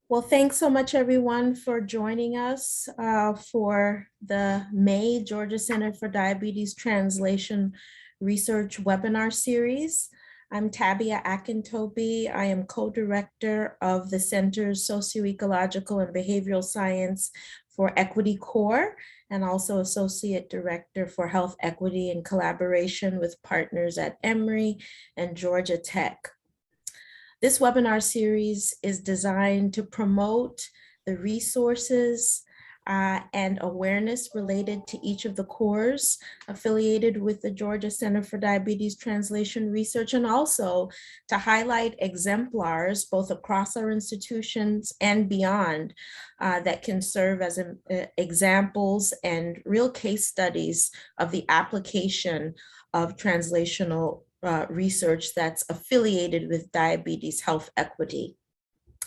Well, thanks so much, everyone, for joining us for the May Georgia Center for Diabetes Translation Research webinar series. I'm Tabia Akintobi. I am co-director of the Center's Socio-ecological and Behavioral Science for Equity Core, and also associate director for health equity in collaboration with partners at Emory and Georgia Tech. This webinar series is designed to promote the resources and awareness related to each of the cores affiliated with the Georgia Center for Diabetes Translation Research, and also to highlight exemplars both across our institutions and beyond that can serve as examples and real case studies of the application of translational research that's affiliated with diabetes health equity.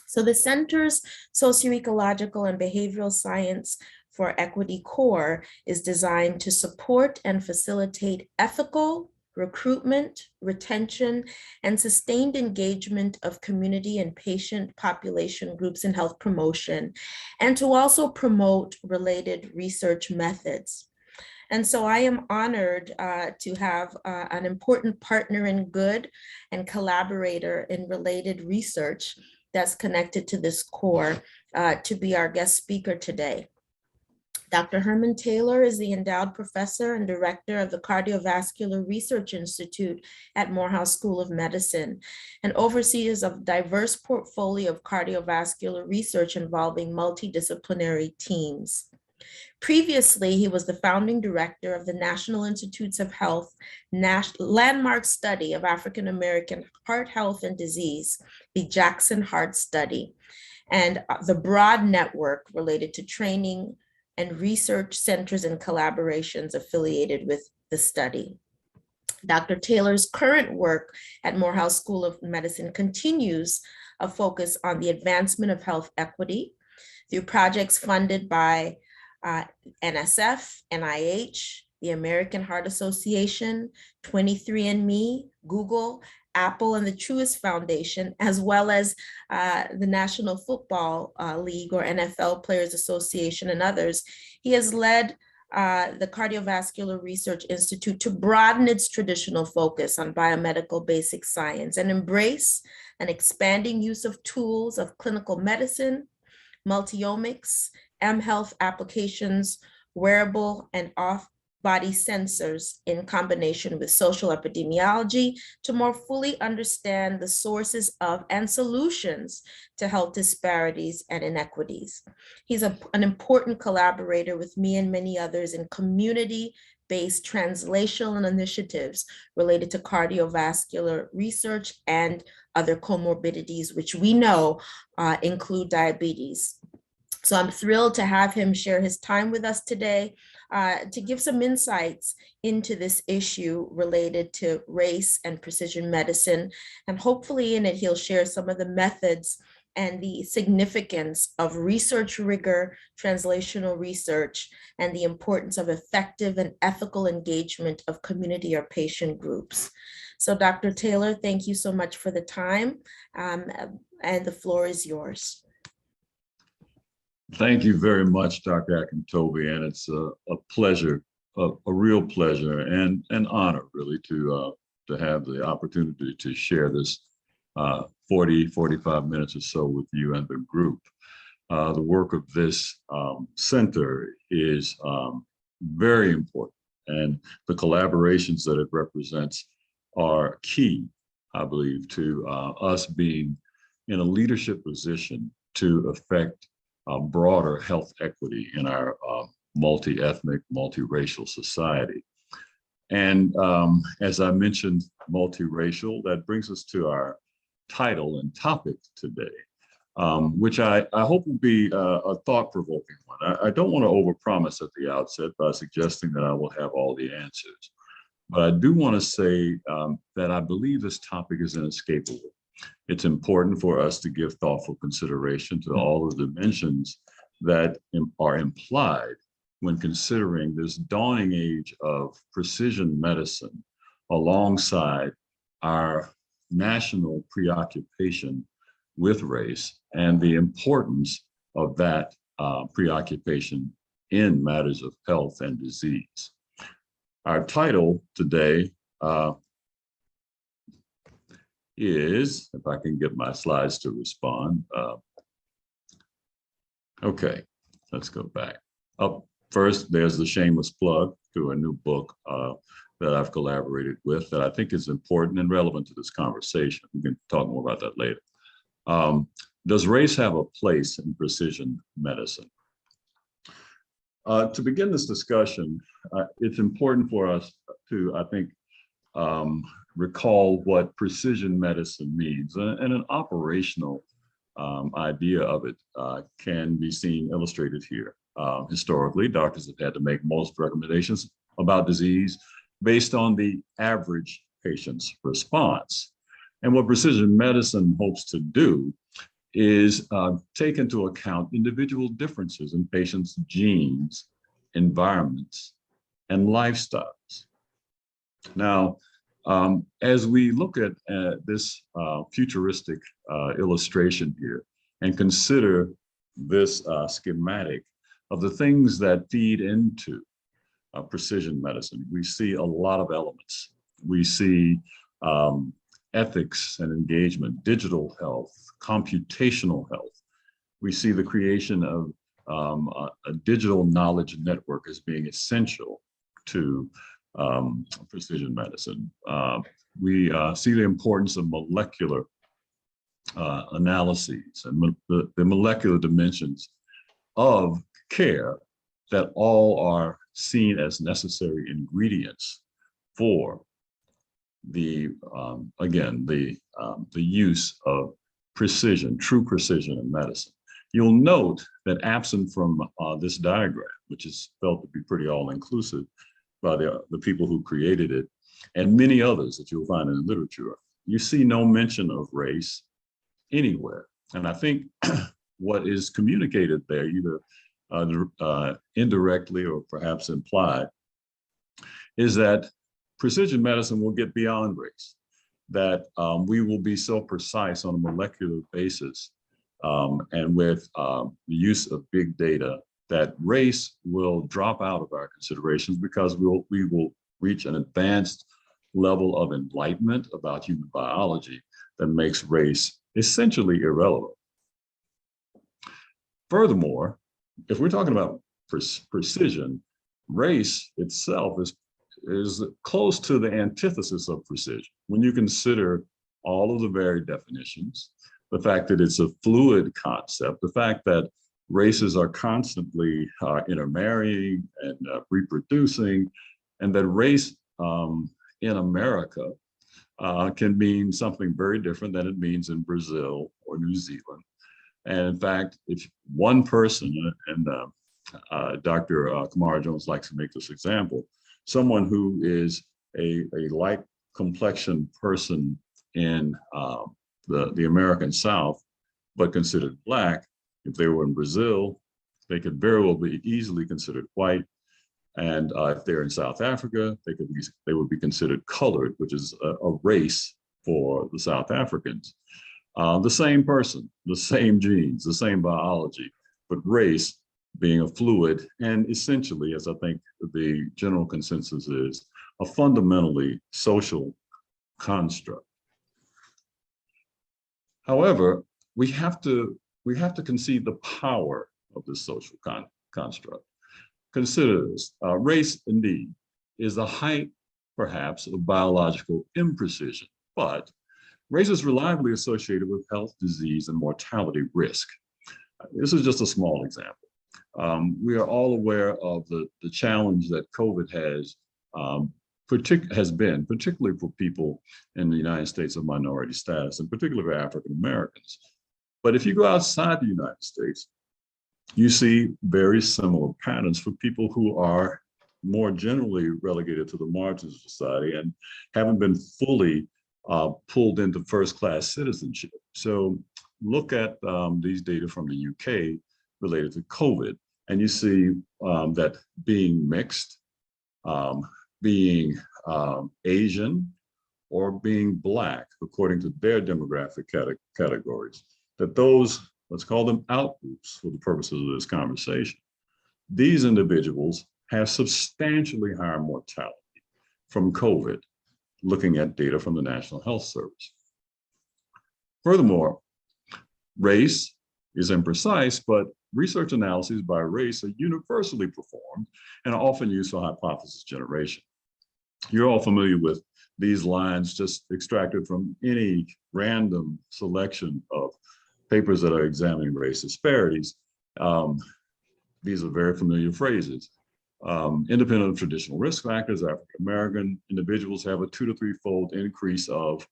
So the Center's Socio-ecological and Behavioral Science for Equity Core is designed to support and facilitate ethical recruitment, retention, and sustained engagement of community and patient population groups in health promotion, and to also promote related research methods. And so I am honored to have an important partner in good and collaborator in related research that's connected to this core to be our guest speaker today. Dr. Herman Taylor is the Endowed Professor and Director of the Cardiovascular Research Institute at Morehouse School of Medicine, and oversees a diverse portfolio of cardiovascular research involving multidisciplinary teams. Previously, he was the founding director of the National Institutes of Health landmark study of African American heart health and disease, the Jackson Heart Study, and the broad network related to training and research centers and collaborations affiliated with the study. Dr. Taylor's current work at Morehouse School of Medicine continues a focus on the advancement of health equity through projects funded by NSF, NIH, the American Heart Association, 23andMe, Google, Apple, and the Truist Foundation, as well as the National Football League or NFL Players Association and others. He has led the Cardiovascular Research Institute to broaden its traditional focus on biomedical basic science and embrace an expanding use of tools of clinical medicine, multiomics, mHealth applications, wearable and off-body sensors in combination with social epidemiology to more fully understand the sources of and solutions to health disparities and inequities. He's an important collaborator with me and many others in community-based translational initiatives related to cardiovascular research and other comorbidities, which we know include diabetes. So I'm thrilled to have him share his time with us today to give some insights into this issue related to race and precision medicine. And hopefully in it, he'll share some of the methods and the significance of research rigor, translational research, and the importance of effective and ethical engagement of community or patient groups. So Dr. Taylor, thank you so much for the time, and the floor is yours. Thank you very much, Dr. Akintobi, and it's a pleasure, a real pleasure and an honor, really, to have the opportunity to share this 45 minutes or so with you and the group. The work of this center is very important, and the collaborations that it represents are key, I believe, to us being in a leadership position to affect broader health equity in our multi-ethnic, multiracial society. And as I mentioned, multiracial, that brings us to our title and topic today, which I hope will be a thought-provoking one. I don't want to overpromise at the outset by suggesting that I will have all the answers, but I do want to say that I believe this topic is inescapable. It's important for us to give thoughtful consideration to all of the dimensions that are implied when considering this dawning age of precision medicine alongside our national preoccupation with race and the importance of that preoccupation in matters of health and disease. Our title today is, if I can get my slides to respond. Okay, let's go back. Up first, there's the shameless plug to a new book that I've collaborated with that I think is important and relevant to this conversation. We can talk more about that later. Does race have a place in precision medicine? To begin this discussion, it's important for us to, I think, recall what precision medicine means. And an operational idea of it can be seen illustrated here. Historically, doctors have had to make most recommendations about disease based on the average patient's response. And what precision medicine hopes to do is take into account individual differences in patients' genes, environments, and lifestyles. Now, as we look at this futuristic illustration here and consider this schematic of the things that feed into precision medicine, we see a lot of elements. We see ethics and engagement, digital health, computational health. We see the creation of a digital knowledge network as being essential to precision medicine. We see the importance of molecular analyses and the molecular dimensions of care that all are seen as necessary ingredients for the use of precision, true precision in medicine. You'll note that absent from this diagram, which is felt to be pretty all-inclusive by the people who created it, and many others that you'll find in the literature, you see no mention of race anywhere. And I think what is communicated there, either indirectly or perhaps implied, is that precision medicine will get beyond race, that we will be so precise on a molecular basis and with the use of big data that race will drop out of our considerations because we will reach an advanced level of enlightenment about human biology that makes race essentially irrelevant. Furthermore, if we're talking about precision, race itself is close to the antithesis of precision. When you consider all of the varied definitions, the fact that it's a fluid concept, the fact that races are constantly intermarrying and reproducing, and that race in America can mean something very different than it means in Brazil or New Zealand. And in fact, if one person, and Dr. Kamara Jones likes to make this example, someone who is a light complexion person in the American South, but considered Black, if they were in Brazil, they could very well be easily considered white. And if they're in South Africa, they would be considered colored, which is a race for the South Africans. The same person, the same genes, the same biology, but race being a fluid and essentially, as I think the general consensus is, a fundamentally social construct. However, we have to concede the power of this social construct. Consider this, race indeed is the height, perhaps, of biological imprecision, but race is reliably associated with health, disease, and mortality risk. This is just a small example. We are all aware of the challenge that COVID has been, particularly for people in the United States of minority status, and particularly for African Americans. But if you go outside the United States, you see very similar patterns for people who are more generally relegated to the margins of society and haven't been fully pulled into first-class citizenship. So look at these data from the UK related to COVID, and you see that being mixed, being Asian, or being Black, according to their demographic categories, that those, let's call them outgroups for the purposes of this conversation, these individuals have substantially higher mortality from COVID, looking at data from the National Health Service. Furthermore, race is imprecise, but research analyses by race are universally performed and are often used for hypothesis generation. You're all familiar with these lines just extracted from any random selection of papers that are examining race disparities. These are very familiar phrases. Independent of traditional risk factors, African-American individuals have a 2 to 3-fold increase of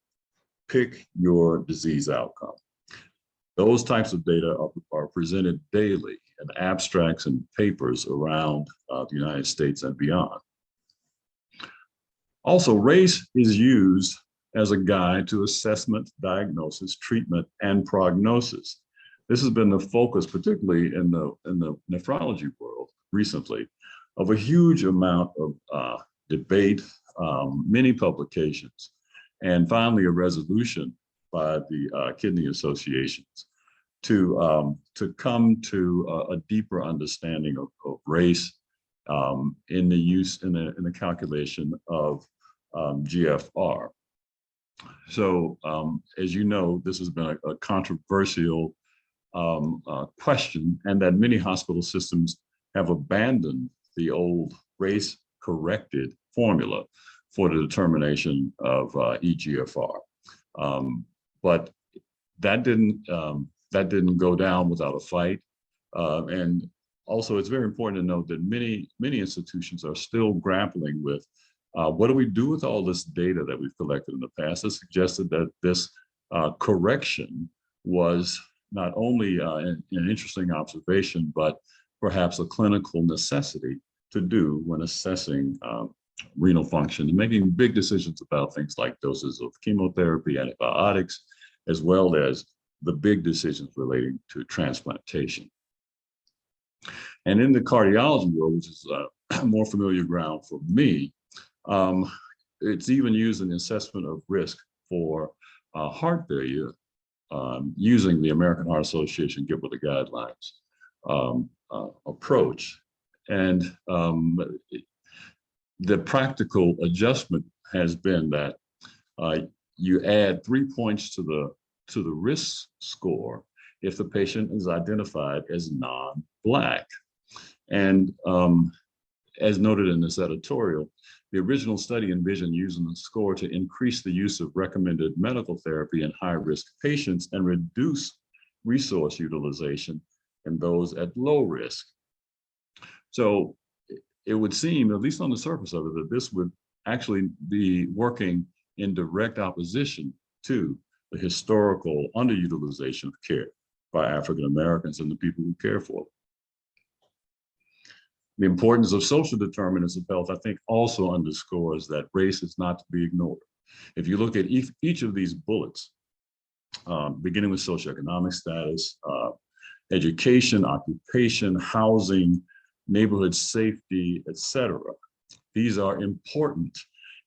pick your disease outcome. Those types of data are presented daily in abstracts and papers around the United States and beyond. Also, race is used as a guide to assessment, diagnosis, treatment, and prognosis. This has been the focus, particularly in the nephrology world recently, of a huge amount of debate, many publications, and finally a resolution by the kidney associations to come to a deeper understanding of race in the use in the calculation of GFR. So as you know, this has been a controversial question, and that many hospital systems have abandoned the old race-corrected formula for the determination of eGFR. But that didn't go down without a fight. And also, it's very important to note that many institutions are still grappling with what do we do with all this data that we've collected in the past. It suggested that this correction was not only an interesting observation, but perhaps a clinical necessity to do when assessing renal function and making big decisions about things like doses of chemotherapy, antibiotics, as well as the big decisions relating to transplantation. And in the cardiology world, which is more familiar ground for me, it's even used in the assessment of risk for heart failure using the American Heart Association Get With The Guidelines approach. And the practical adjustment has been that you add 3 points to the risk score if the patient is identified as non-Black. And as noted in this editorial, the original study envisioned using the score to increase the use of recommended medical therapy in high-risk patients and reduce resource utilization in those at low risk. So it would seem, at least on the surface of it, that this would actually be working in direct opposition to the historical underutilization of care by African Americans and the people who care for them. The importance of social determinants of health, I think, also underscores that race is not to be ignored. If you look at each of these bullets, beginning with socioeconomic status, education, occupation, housing, neighborhood safety, etc., these are important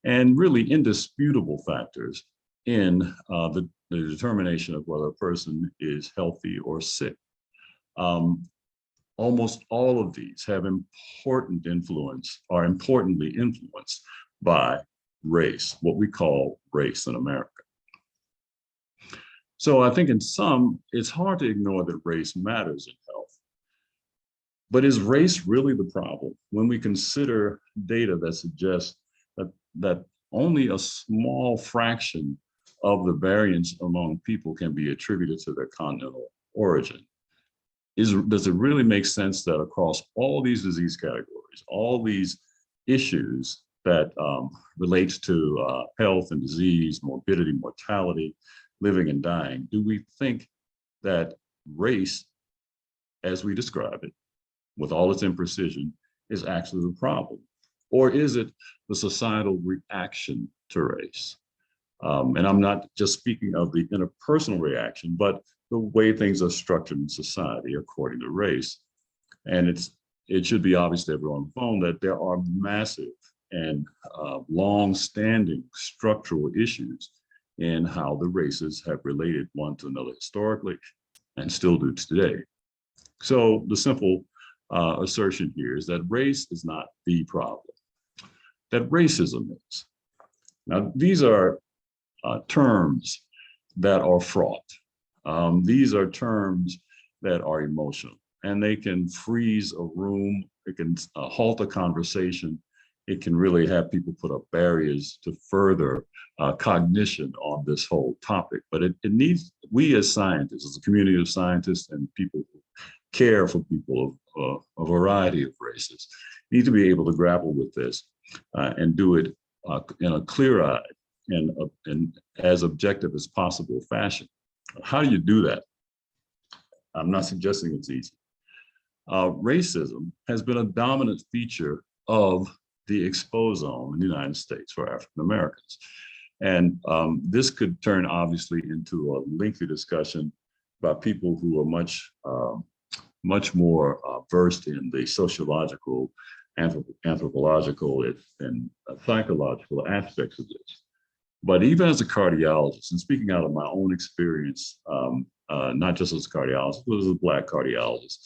and really indisputable factors in the determination of whether a person is healthy or sick. Almost all of these have important influence, are importantly influenced by race, what we call race in America. So I think in some, it's hard to ignore that race matters in health. But is race really the problem when we consider data that suggests that only a small fraction of the variance among people can be attributed to their continental origin? Does it really make sense that across all these disease categories, all these issues that relates to health and disease, morbidity, mortality, living and dying, do we think that race, as we describe it, with all its imprecision, is actually the problem? Or is it the societal reaction to race? And I'm not just speaking of the interpersonal reaction, but the way things are structured in society according to race. And it should be obvious to everyone on the phone that there are massive and long-standing structural issues in how the races have related one to another historically and still do today. So the simple assertion here is that race is not the problem, that racism is. Now, these are terms that are fraught. These are terms that are emotional, and they can freeze a room. It can halt a conversation. It can really have people put up barriers to further cognition on this whole topic. But it needs, we as scientists, as a community of scientists and people who care for people of a variety of races, need to be able to grapple with this and do it in a clear-eyed and as objective as possible fashion. How do you do that? I'm not suggesting it's easy. Racism has been a dominant feature of the exposome in the United States for African Americans. And this could turn obviously into a lengthy discussion by people who are much more versed in the sociological, anthropological, and psychological aspects of this. But even as a cardiologist, and speaking out of my own experience, not just as a cardiologist, but as a Black cardiologist,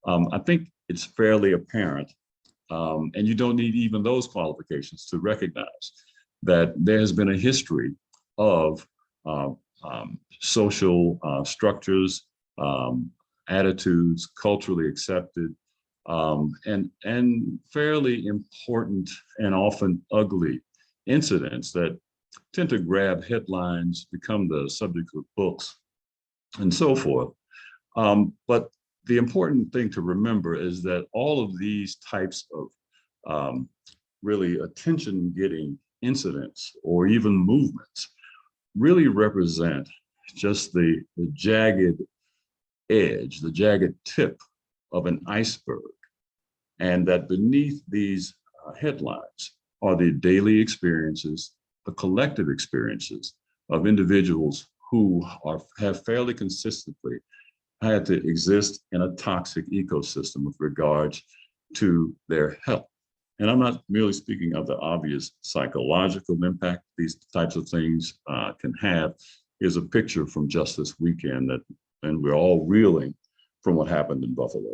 I think it's fairly apparent, and you don't need even those qualifications to recognize that there has been a history of social structures, attitudes, culturally accepted, and fairly important and often ugly incidents that tend to grab headlines, become the subject of books, and so forth. But the important thing to remember is that all of these types of really attention-getting incidents or even movements really represent just the jagged edge, the jagged tip of an iceberg. And that beneath these headlines are the daily experiences, the collective experiences of individuals who have fairly consistently had to exist in a toxic ecosystem with regards to their health. And I'm not merely speaking of the obvious psychological impact these types of things can have. Here's a picture from just this weekend and we're all reeling from what happened in Buffalo.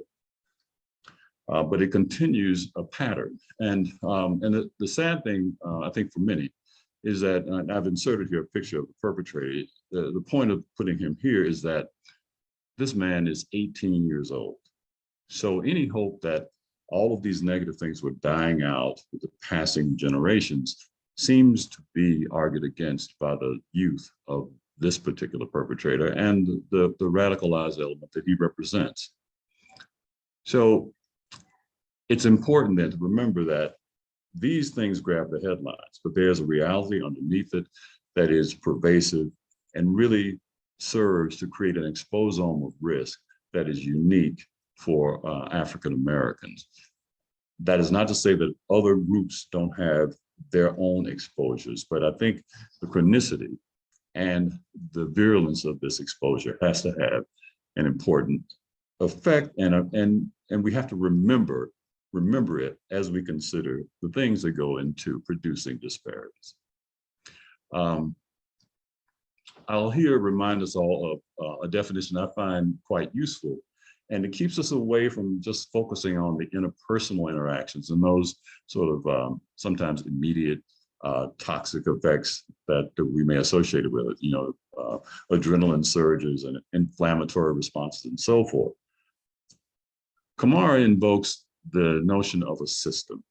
But it continues a pattern. And the sad thing, I think for many, is that, and I've inserted here a picture of the perpetrator. The point of putting him here is that this man is 18 years old. So any hope that all of these negative things were dying out with the passing generations seems to be argued against by the youth of this particular perpetrator and the radicalized element that he represents. So it's important then to remember that these things grab the headlines, but there's a reality underneath it that is pervasive and really serves to create an exposome of risk that is unique for African Americans. That is not to say that other groups don't have their own exposures, but I think the chronicity and the virulence of this exposure has to have an important effect, and we have to remember it as we consider the things that go into producing disparities. I'll here remind us all of a definition I find quite useful, and it keeps us away from just focusing on the interpersonal interactions and those sort of sometimes immediate toxic effects that we may associate with it, adrenaline surges and inflammatory responses and so forth. Kamara invokes the notion of a system,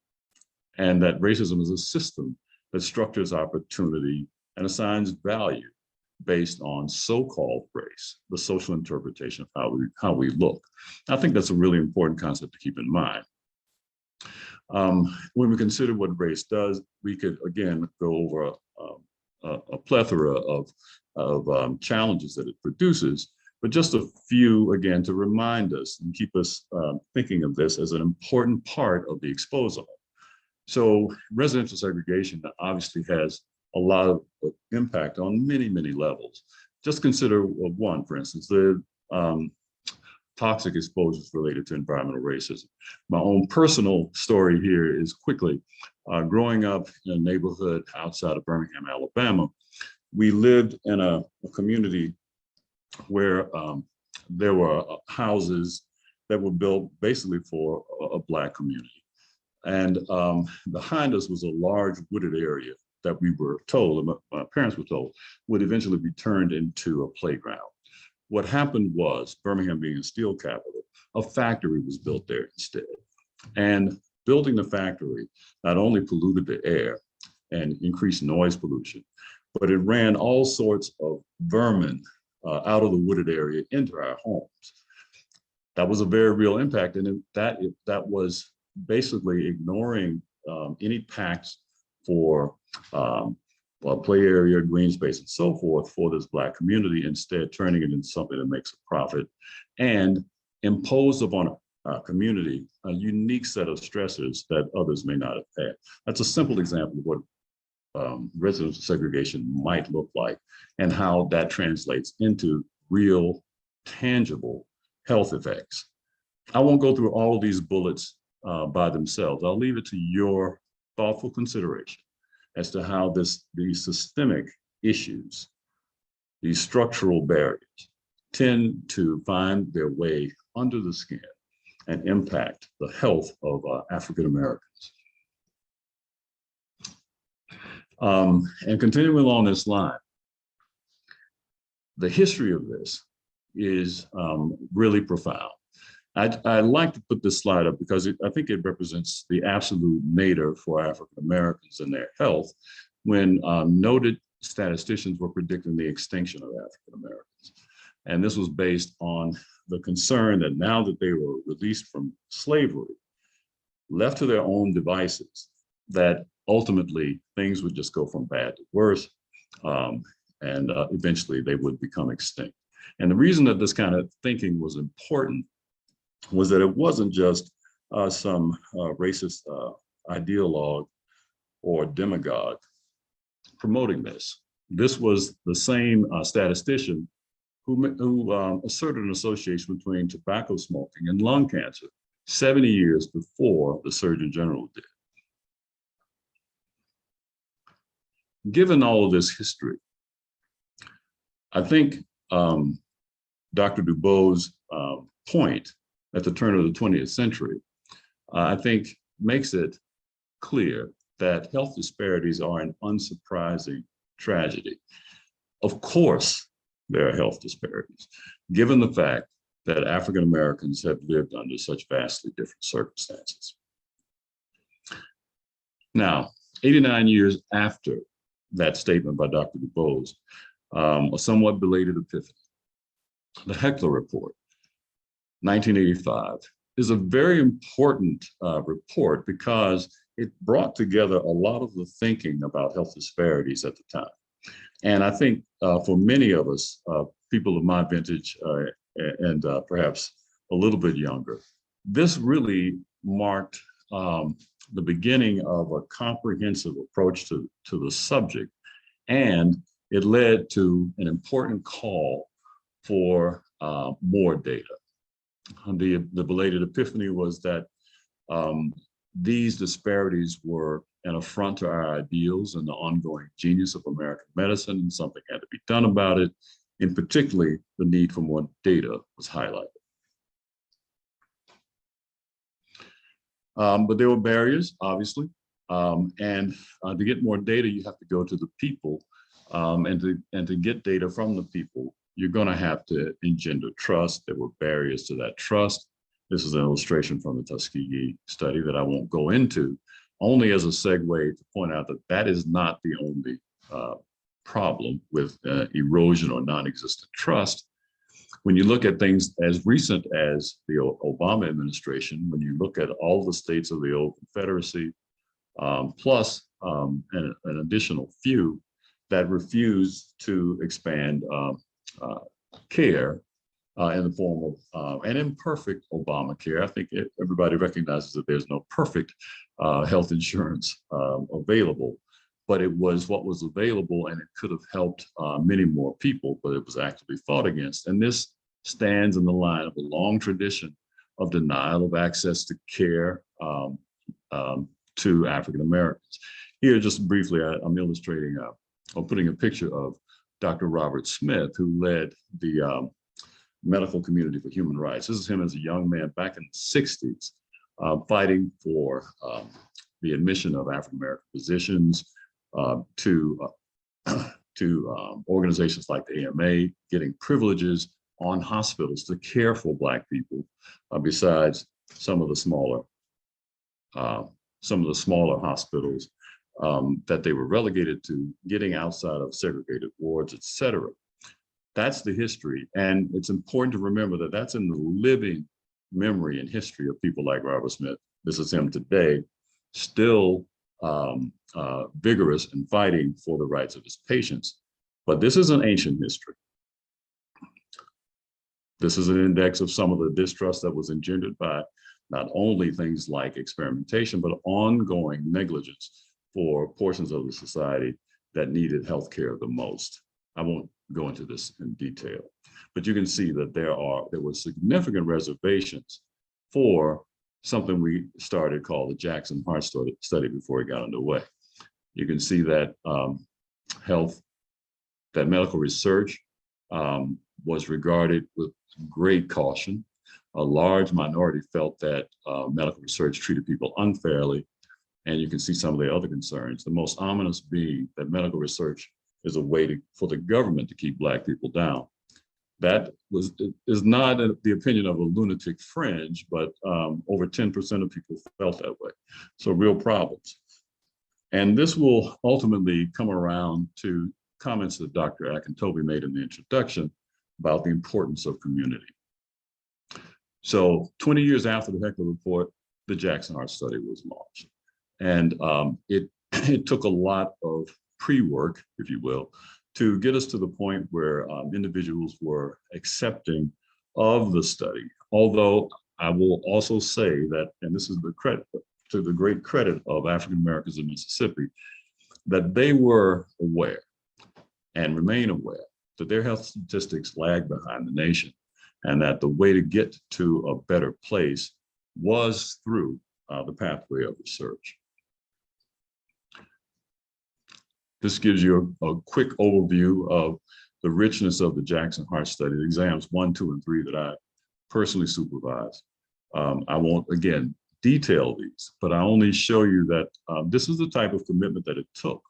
and that racism is a system that structures opportunity and assigns value based on so-called race, the social interpretation of how we look. I think that's a really important concept to keep in mind. When we consider what race does, we could again go over a plethora of challenges that it produces, but just a few again to remind us and keep us thinking of this as an important part of the exposome. So residential segregation obviously has a lot of impact on many, many levels. Just consider one, for instance, the toxic exposures related to environmental racism. My own personal story here is quickly, growing up in a neighborhood outside of Birmingham, Alabama, we lived in a community where there were houses that were built basically for a Black community. And behind us was a large wooded area that we were told, and my parents were told, would eventually be turned into a playground. What happened was, Birmingham being a steel capital, a factory was built there instead. And building the factory not only polluted the air and increased noise pollution, but it ran all sorts of vermin out of the wooded area into our homes. That was a very real impact, and that was basically ignoring any pacts for play area, green space, and so forth for this Black community, instead turning it into something that makes a profit and imposed upon our community a unique set of stressors that others may not have had. That's a simple example of what residential segregation might look like and how that translates into real, tangible health effects. I won't go through all of these bullets by themselves. I'll leave it to your thoughtful consideration as to how these systemic issues, these structural barriers, tend to find their way under the skin and impact the health of African Americans. And continuing along this line, the history of this is really profound. I like to put this slide up because I think it represents the absolute nadir for African Americans and their health when noted statisticians were predicting the extinction of African Americans. And this was based on the concern that now that they were released from slavery, left to their own devices, that ultimately things would just go from bad to worse, and eventually they would become extinct. And the reason that this kind of thinking was important was that it wasn't just some racist ideologue or demagogue promoting this. This was the same statistician who asserted an association between tobacco smoking and lung cancer 70 years before the Surgeon General did. Given all of this history, I think Dr. Dubow's point at the turn of the 20th century, I think makes it clear that health disparities are an unsurprising tragedy. Of course, there are health disparities, given the fact that African Americans have lived under such vastly different circumstances. Now, 89 years after that statement by Dr. Dubow's, a somewhat belated epiphany, the Heckler Report, 1985, is a very important report because it brought together a lot of the thinking about health disparities at the time. And I think for many of us, people of my vintage and perhaps a little bit younger, this really marked the beginning of a comprehensive approach to the subject. And it led to an important call for more data. The belated epiphany was that these disparities were an affront to our ideals and the ongoing genius of American medicine, and something had to be done about it. And particularly, the need for more data was highlighted. But there were barriers, obviously. And to get more data, you have to go to the people. And to get data from the people, you're going to have to engender trust. There were barriers to that trust. This is an illustration from the Tuskegee study that I won't go into, only as a segue to point out that that is not the only problem with erosion or non-existent trust. When you look at things as recent as the Obama administration, when you look at all the states of the old Confederacy, plus an additional few that refuse to expand care in the form of an imperfect Obamacare. I think everybody recognizes that there's no perfect health insurance available, but it was what was available, and it could have helped many more people, but it was actively fought against. And this stands in the line of a long tradition of denial of access to care to African Americans. Here, just briefly, I'm illustrating or putting a picture of Dr. Robert Smith, who led the medical community for human rights. This is him as a young man back in the 60s, fighting for the admission of African-American physicians to organizations like the AMA, getting privileges on hospitals to care for Black people, besides some of the smaller hospitals that they were relegated to, getting outside of segregated wards, et cetera. That's the history. And it's important to remember that that's in the living memory and history of people like Robert Smith. This is him today, still vigorous and fighting for the rights of his patients. But this is an ancient history. This is an index of some of the distrust that was engendered by not only things like experimentation, but ongoing negligence for portions of the society that needed healthcare the most. I won't go into this in detail, but you can see that there were significant reservations for something we started called the Jackson Heart Study before it got underway. You can see that medical research was regarded with great caution. A large minority felt that medical research treated people unfairly, and you can see some of the other concerns, the most ominous being that medical research is a way for the government to keep Black people down. That is not the opinion of a lunatic fringe, but over 10% of people felt that way. So real problems. And this will ultimately come around to comments that Dr. Akintobi made in the introduction about the importance of community. So 20 years after the Heckler Report, the Jackson Heart Study was launched. And it took a lot of pre-work, if you will, to get us to the point where individuals were accepting of the study. Although I will also say that, and this is the credit to the great credit of African Americans in Mississippi, that they were aware and remain aware that their health statistics lag behind the nation, and that the way to get to a better place was through the pathway of research. This gives you a quick overview of the richness of the Jackson Heart Study, the exams 1, 2, and 3 that I personally supervise. I won't, again, detail these, but I only show you that this is the type of commitment that it took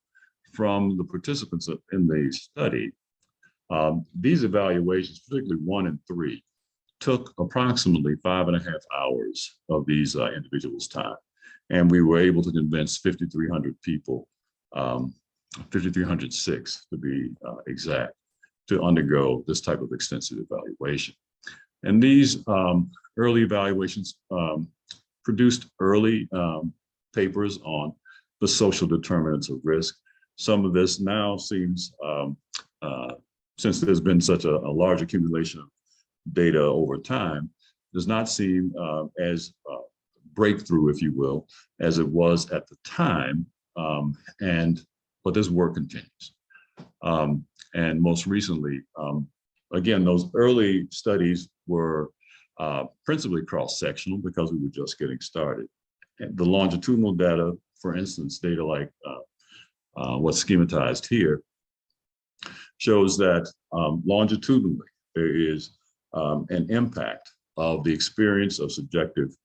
from the participants in the study. These evaluations, particularly 1 and 3, took approximately 5.5 hours of these individuals' time. And we were able to convince 5,300 people, 5,306 to be exact, to undergo this type of extensive evaluation. And these early evaluations produced early papers on the social determinants of risk. Some of this now seems, since there's been such a large accumulation of data over time, does not seem as breakthrough, if you will, as it was at the time. But this work continues. And most recently, again, those early studies were principally cross-sectional because we were just getting started. And the longitudinal data, for instance, data like what's schematized here, shows that longitudinally there is an impact of the experience of subjective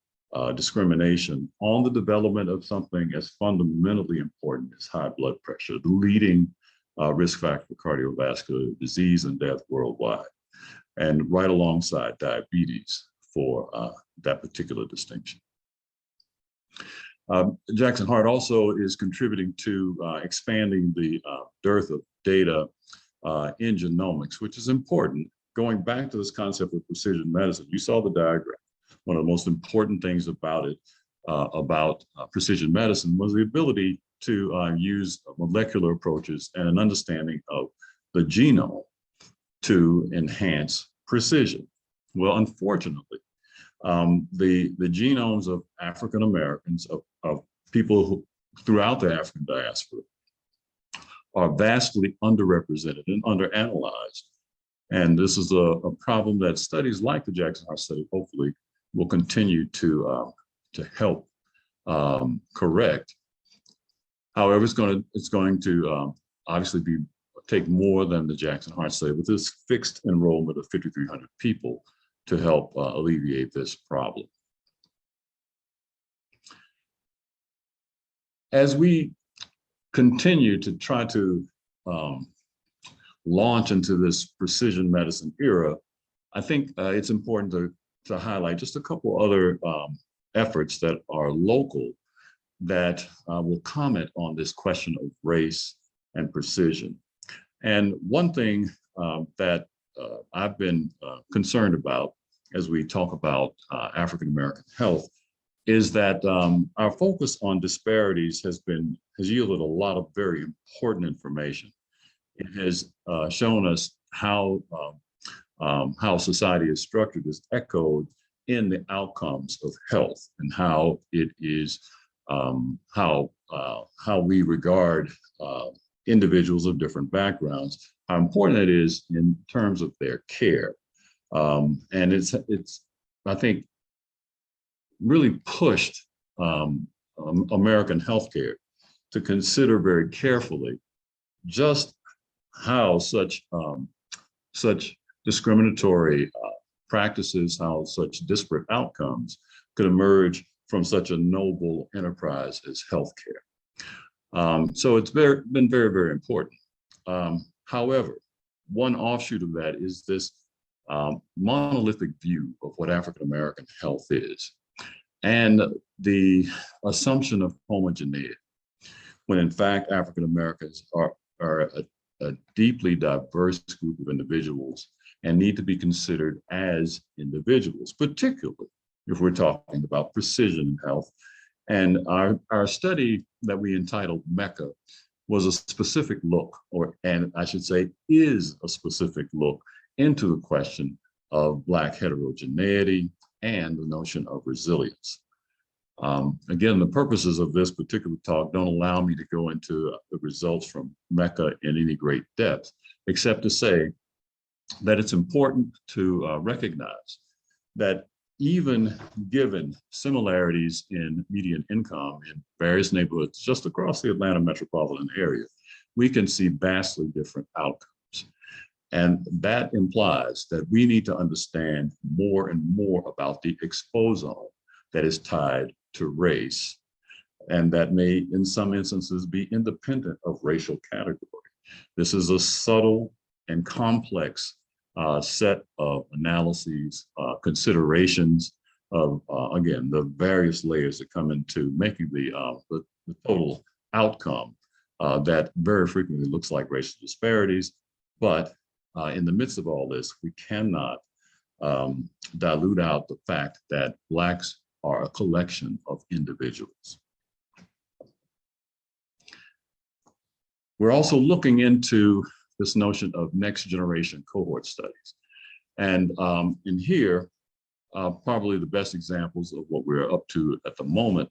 discrimination on the development of something as fundamentally important as high blood pressure, the leading risk factor for cardiovascular disease and death worldwide, and right alongside diabetes for that particular distinction. Jackson Heart also is contributing to expanding the dearth of data in genomics, which is important. Going back to this concept of precision medicine, you saw the diagram. One of the most important things about it, precision medicine, was the ability to use molecular approaches and an understanding of the genome to enhance precision. Well, unfortunately, the genomes of African Americans, of people throughout the African diaspora, are vastly underrepresented and underanalyzed. And this is a problem that studies like the Jackson Heart Study hopefully will continue to help correct. However, it's going to obviously be take more than the Jackson Heart Study with this fixed enrollment of 5,300 people to help alleviate this problem. As we continue to try to launch into this precision medicine era, I think it's important to highlight just a couple other efforts that are local that will comment on this question of race and precision. And one thing that I've been concerned about as we talk about African-American health is that our focus on disparities has yielded a lot of very important information. It has shown us how society is structured is echoed in the outcomes of health and how it is how we regard individuals of different backgrounds, how important it is in terms of their care. And it's I think really pushed American healthcare to consider very carefully just how such discriminatory practices, how such disparate outcomes could emerge from such a noble enterprise as healthcare. So it's been very, very important. However, one offshoot of that is this monolithic view of what African-American health is, and the assumption of homogeneity, when in fact African-Americans are a deeply diverse group of individuals and need to be considered as individuals, particularly if we're talking about precision in health. And our study that we entitled MECHA was a specific look, and I should say is a specific look into the question of Black heterogeneity and the notion of resilience. Again, the purposes of this particular talk don't allow me to go into the results from MECHA in any great depth, except to say that it's important to recognize that even given similarities in median income in various neighborhoods just across the Atlanta metropolitan area, we can see vastly different outcomes. And that implies that we need to understand more and more about the exposome that is tied to race, and that may, in some instances, be independent of racial category. This is a subtle and complex set of analyses, considerations of, again, the various layers that come into making the total outcome that very frequently looks like racial disparities. But in the midst of all this, we cannot dilute out the fact that Blacks are a collection of individuals. We're also looking into this notion of next generation cohort studies. And in here, probably the best examples of what we're up to at the moment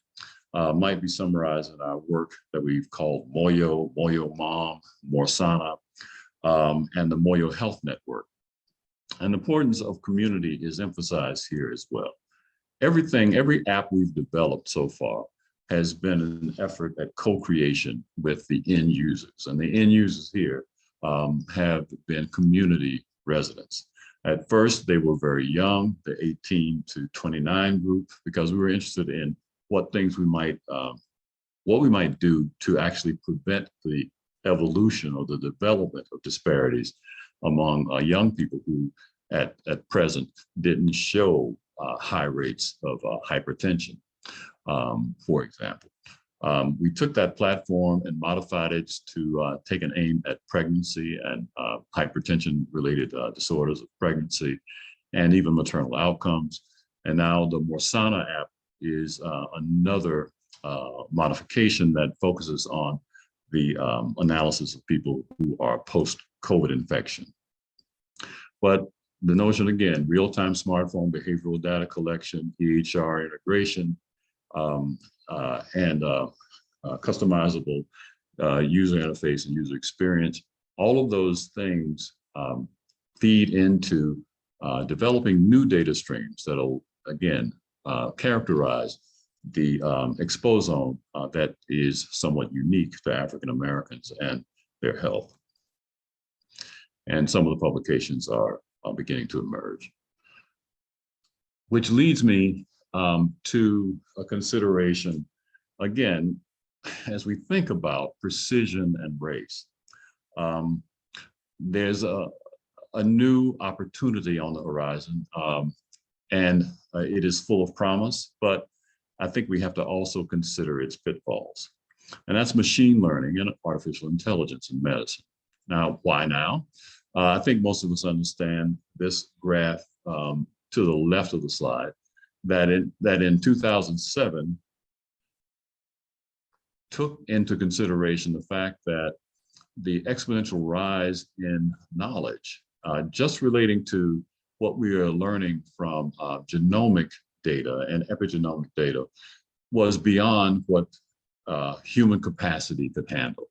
might be summarized in our work that we've called Moyo, Moyo Mom, Morsana, and the Moyo Health Network. And the importance of community is emphasized here as well. Every app we've developed so far has been an effort at co-creation with the end users. And the end users here have been community residents. At first, they were very young, the 18 to 29 group, because we were interested in what things we might do to actually prevent the evolution or the development of disparities among young people who at present didn't show high rates of hypertension, for example. We took that platform and modified it to take an aim at pregnancy and hypertension-related disorders of pregnancy and even maternal outcomes. And now the Morsana app is another modification that focuses on the analysis of people who are post-COVID infection. But the notion, again, real-time smartphone behavioral data collection, EHR integration, and customizable user interface and user experience, all of those things feed into developing new data streams that'll, again, characterize the exposome that is somewhat unique to African Americans and their health. And some of the publications are beginning to emerge. Which leads me to a consideration, again, as we think about precision and race. There's a new opportunity on the horizon, and it is full of promise, but I think we have to also consider its pitfalls. And that's machine learning and artificial intelligence in medicine. Now, why now? I think most of us understand this graph to the left of the slide, that in 2007 took into consideration the fact that the exponential rise in knowledge, just relating to what we are learning from genomic data and epigenomic data, was beyond what human capacity could handle.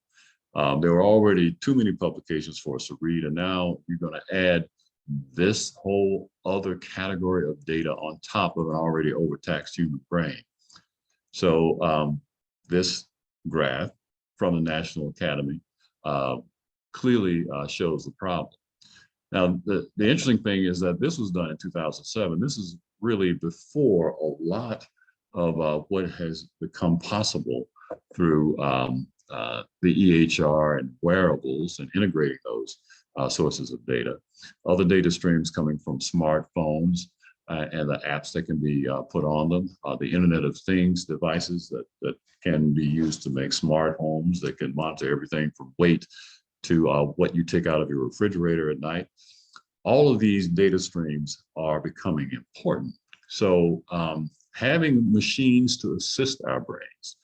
There were already too many publications for us to read, and now you're going to add this whole other category of data on top of an already overtaxed human brain. So this graph from the National Academy clearly shows the problem. Now, the interesting thing is that this was done in 2007. This is really before a lot of what has become possible through the EHR and wearables and integrating those sources of data. Other data streams coming from smartphones and the apps that can be put on them, the Internet of Things devices that can be used to make smart homes that can monitor everything from weight to what you take out of your refrigerator at night. All of these data streams are becoming important. So having machines to assist our brains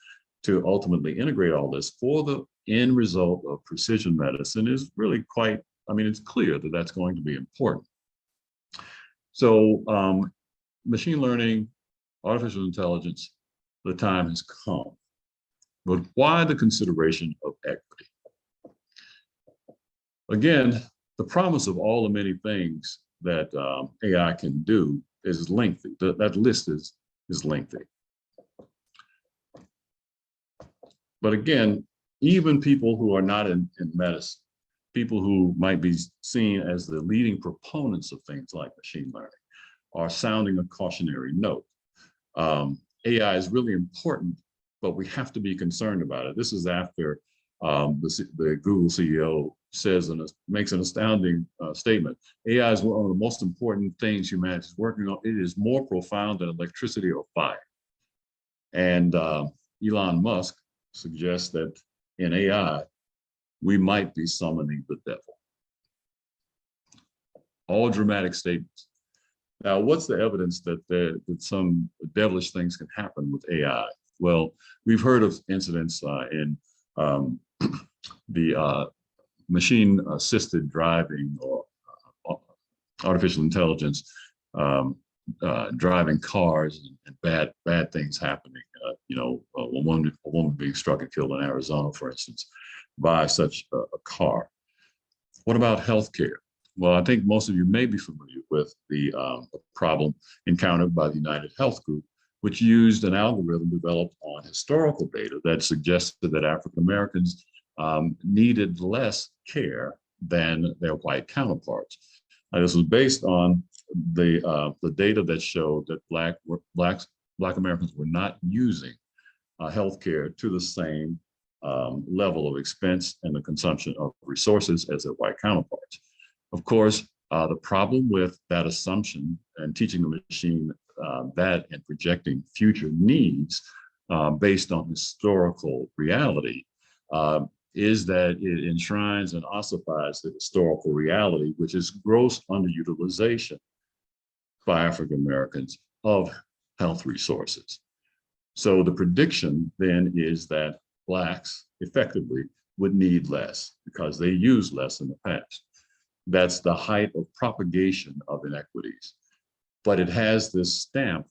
to ultimately integrate all this for the end result of precision medicine is really quite, I mean, it's clear that that's going to be important. So machine learning, artificial intelligence, the time has come. But why the consideration of equity? Again, the promise of all the many things that AI can do is lengthy. That list is lengthy. But again, even people who are not in medicine, people who might be seen as the leading proponents of things like machine learning, are sounding a cautionary note. AI is really important, but we have to be concerned about it. This is after the Google CEO says and makes an astounding statement. AI is one of the most important things humanity is working on. It is more profound than electricity or fire. And Elon Musk suggests that in AI, we might be summoning the devil. All dramatic statements. Now, what's the evidence that some devilish things can happen with AI? Well, we've heard of incidents in the machine-assisted driving or artificial intelligence driving cars and bad things happening. A woman being struck and killed in Arizona, for instance, by such a car. What about healthcare? Well, I think most of you may be familiar with the problem encountered by the United Health Group, which used an algorithm developed on historical data that suggested that African Americans needed less care than their white counterparts. Now, this was based on the data that showed that Black Americans were not using healthcare to the same level of expense and the consumption of resources as their white counterparts. Of course, the problem with that assumption and teaching the machine that and projecting future needs based on historical reality is that it enshrines and ossifies the historical reality, which is gross underutilization by African Americans of health resources. So the prediction then is that Blacks effectively would need less because they used less in the past. That's the height of propagation of inequities. But it has this stamp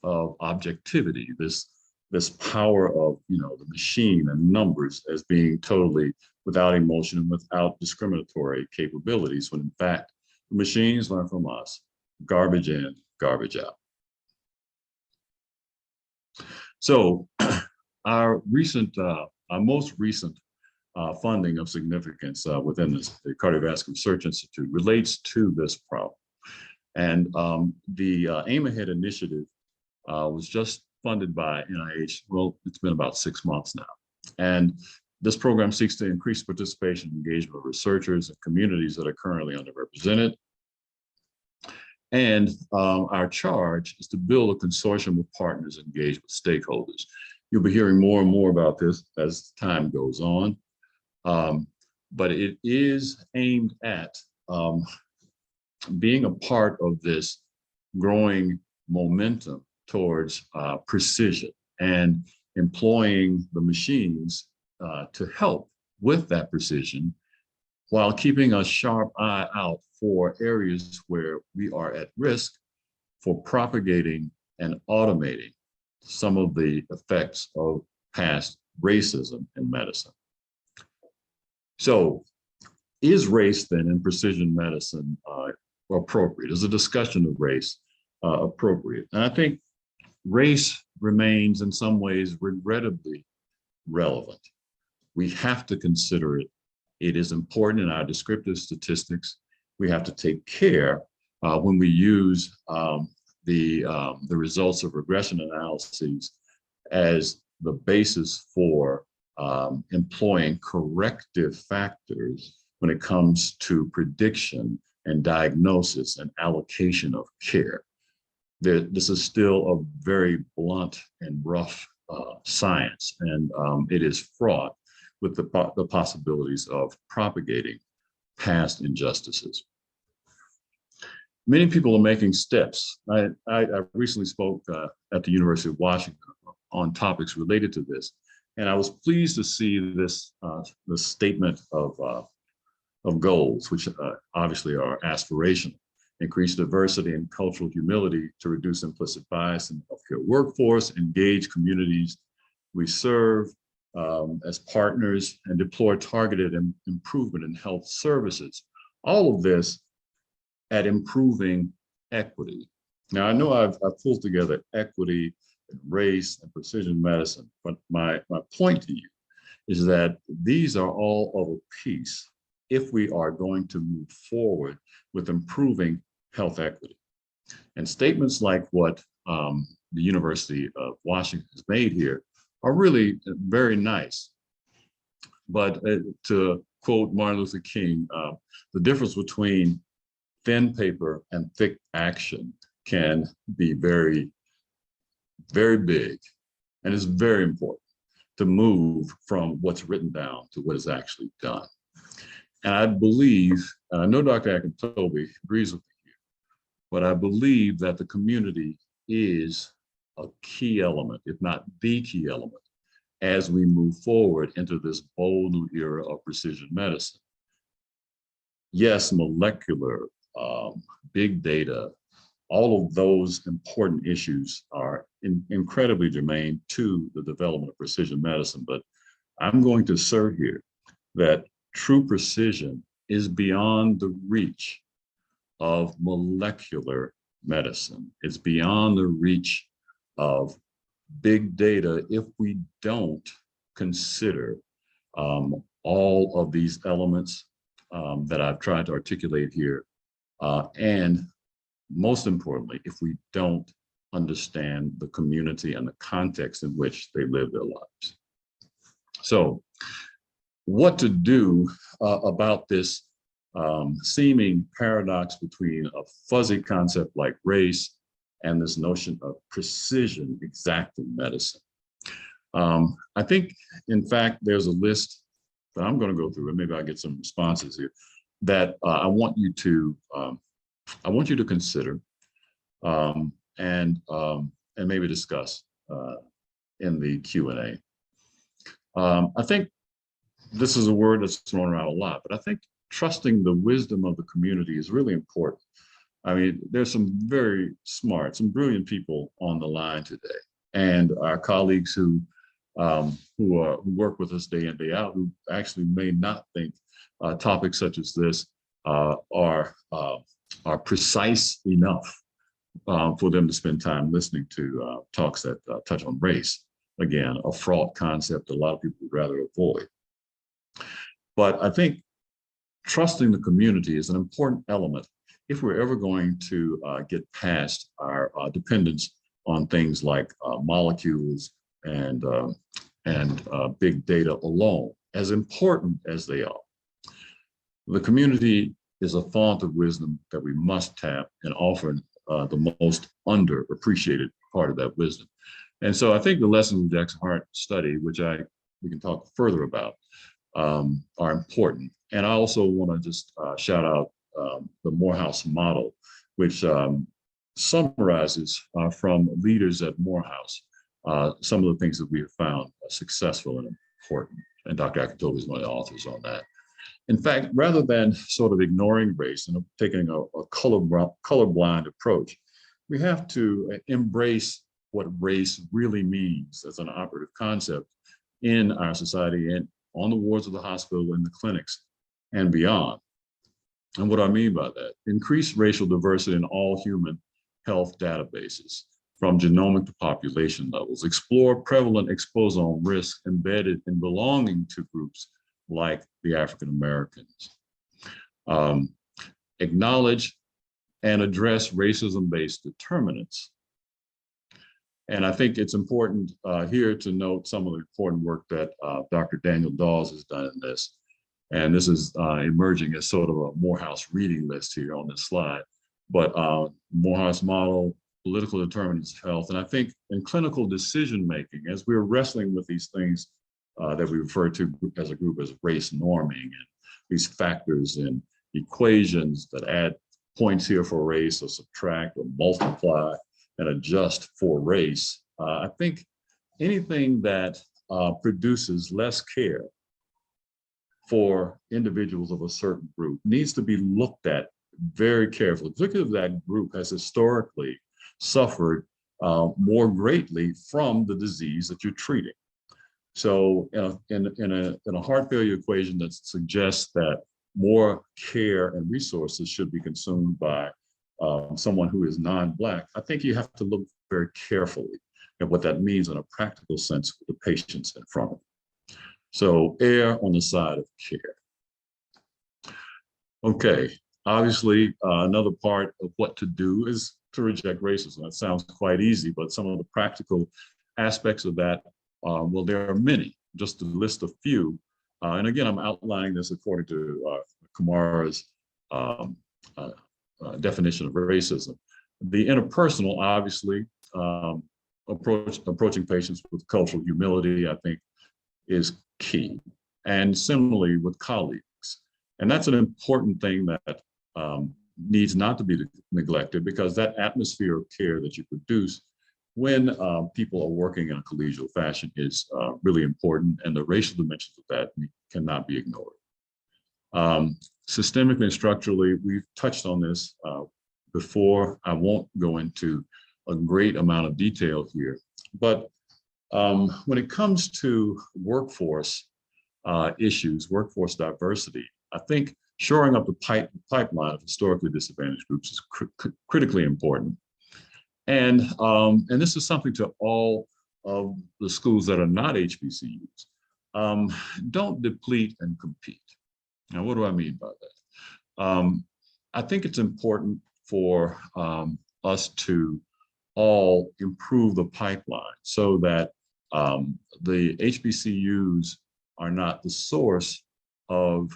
of objectivity, this power of the machine and numbers as being totally without emotion and without discriminatory capabilities, when in fact, the machines learn from us, garbage in, garbage out. So our most recent funding of significance within the Cardiovascular Research Institute relates to this problem. And the Aim Ahead initiative was just funded by NIH. Well, it's been about 6 months now. And this program seeks to increase participation and engagement of researchers and communities that are currently underrepresented. And our charge is to build a consortium of partners engaged with stakeholders. You'll be hearing more and more about this as time goes on. But it is aimed at being a part of this growing momentum towards precision and employing the machines to help with that precision while keeping a sharp eye out for areas where we are at risk for propagating and automating some of the effects of past racism in medicine. So is race then in precision medicine appropriate? Is a discussion of race appropriate? And I think race remains in some ways regrettably relevant. We have to consider it. It is important in our descriptive statistics. We have to take care when we use the results of regression analyses as the basis for employing corrective factors when it comes to prediction and diagnosis and allocation of care. This is still a very blunt and rough science, and it is fraught with the possibilities of propagating past injustices. Many people are making steps. I recently spoke at the University of Washington on topics related to this, and I was pleased to see this the statement of goals, which obviously are aspirational. Increase diversity and cultural humility to reduce implicit bias in the healthcare workforce, engage communities we serve as partners, and deploy targeted improvement in health services. All of this at improving equity. Now, I know I've pulled together equity, and race, and precision medicine, but my point to you is that these are all of a piece if we are going to move forward with improving health equity. And statements like what the University of Washington has made here are really very nice. But to quote Martin Luther King, the difference between thin paper and thick action can be very, very big. And it's very important to move from what's written down to what is actually done. And I believe, and I know Dr. Akintobi agrees with me here, but I believe that the community is a key element, if not the key element, as we move forward into this bold new era of precision medicine. Yes, molecular, big data, all of those important issues are incredibly germane to the development of precision medicine, but I'm going to assert here that true precision is beyond the reach of molecular medicine. It's beyond the reach of big data if we don't consider all of these elements that I've tried to articulate here. And most importantly, if we don't understand the community and the context in which they live their lives. So what to do about this seeming paradox between a fuzzy concept like race and this notion of precision exacting medicine. I think, in fact, there's a list that I'm going to go through, and maybe I'll get some responses here, that I want you to consider and maybe discuss in the Q&A. I think this is a word that's thrown around a lot, but I think trusting the wisdom of the community is really important. I mean, there's some very smart, some brilliant people on the line today, and our colleagues who work with us day in, day out, who actually may not think topics such as this are precise enough for them to spend time listening to talks that touch on race. Again, a fraught concept a lot of people would rather avoid. But I think trusting the community is an important element if we're ever going to get past our dependence on things like molecules and big data alone, as important as they are. The community is a font of wisdom that we must tap and offer the most underappreciated part of that wisdom. And so I think the lessons of Jackson Hart study, which we can talk further about, are important. And I also want to just shout out the Morehouse model, which summarizes from leaders at Morehouse some of the things that we have found successful and important. And Dr. Akintola is one of the authors on that. In fact, rather than sort of ignoring race and taking a colorblind approach, we have to embrace what race really means as an operative concept in our society and on the wards of the hospital, in the clinics, and beyond. And what I mean by that, increase racial diversity in all human health databases, from genomic to population levels, explore prevalent exposome risk embedded in belonging to groups like the African Americans, acknowledge and address racism-based determinants. And I think it's important here to note some of the important work that Dr. Daniel Dawes has done in this. And this is emerging as sort of a Morehouse reading list here on this slide. But Morehouse model, political determinants of health. And I think in clinical decision-making, as we're wrestling with these things that we refer to as a group as race norming, and these factors and equations that add points here for race or subtract or multiply and adjust for race, I think anything that produces less care for individuals of a certain group needs to be looked at very carefully, particularly if that group has historically suffered more greatly from the disease that you're treating. So in a heart failure equation that suggests that more care and resources should be consumed by someone who is non-Black, I think you have to look very carefully at what that means in a practical sense for the patients in front of you. So err on the side of care. Okay, obviously another part of what to do is to reject racism. That sounds quite easy, but some of the practical aspects of that, well, there are many, just to list a few. And again, I'm outlining this according to Kumara's definition of racism. The interpersonal, obviously, approaching patients with cultural humility, I think, is key. And similarly with colleagues. And that's an important thing that needs not to be neglected, because that atmosphere of care that you produce when people are working in a collegial fashion is really important, and the racial dimensions of that cannot be ignored. Systemically and structurally, we've touched on this before. I won't go into a great amount of detail here, but when it comes to workforce issues, workforce diversity, I think shoring up the pipeline of historically disadvantaged groups is critically important. And this is something to all of the schools that are not HBCUs. Don't deplete and compete. Now, what do I mean by that? I think it's important for us to all improve the pipeline so that the HBCUs are not the source of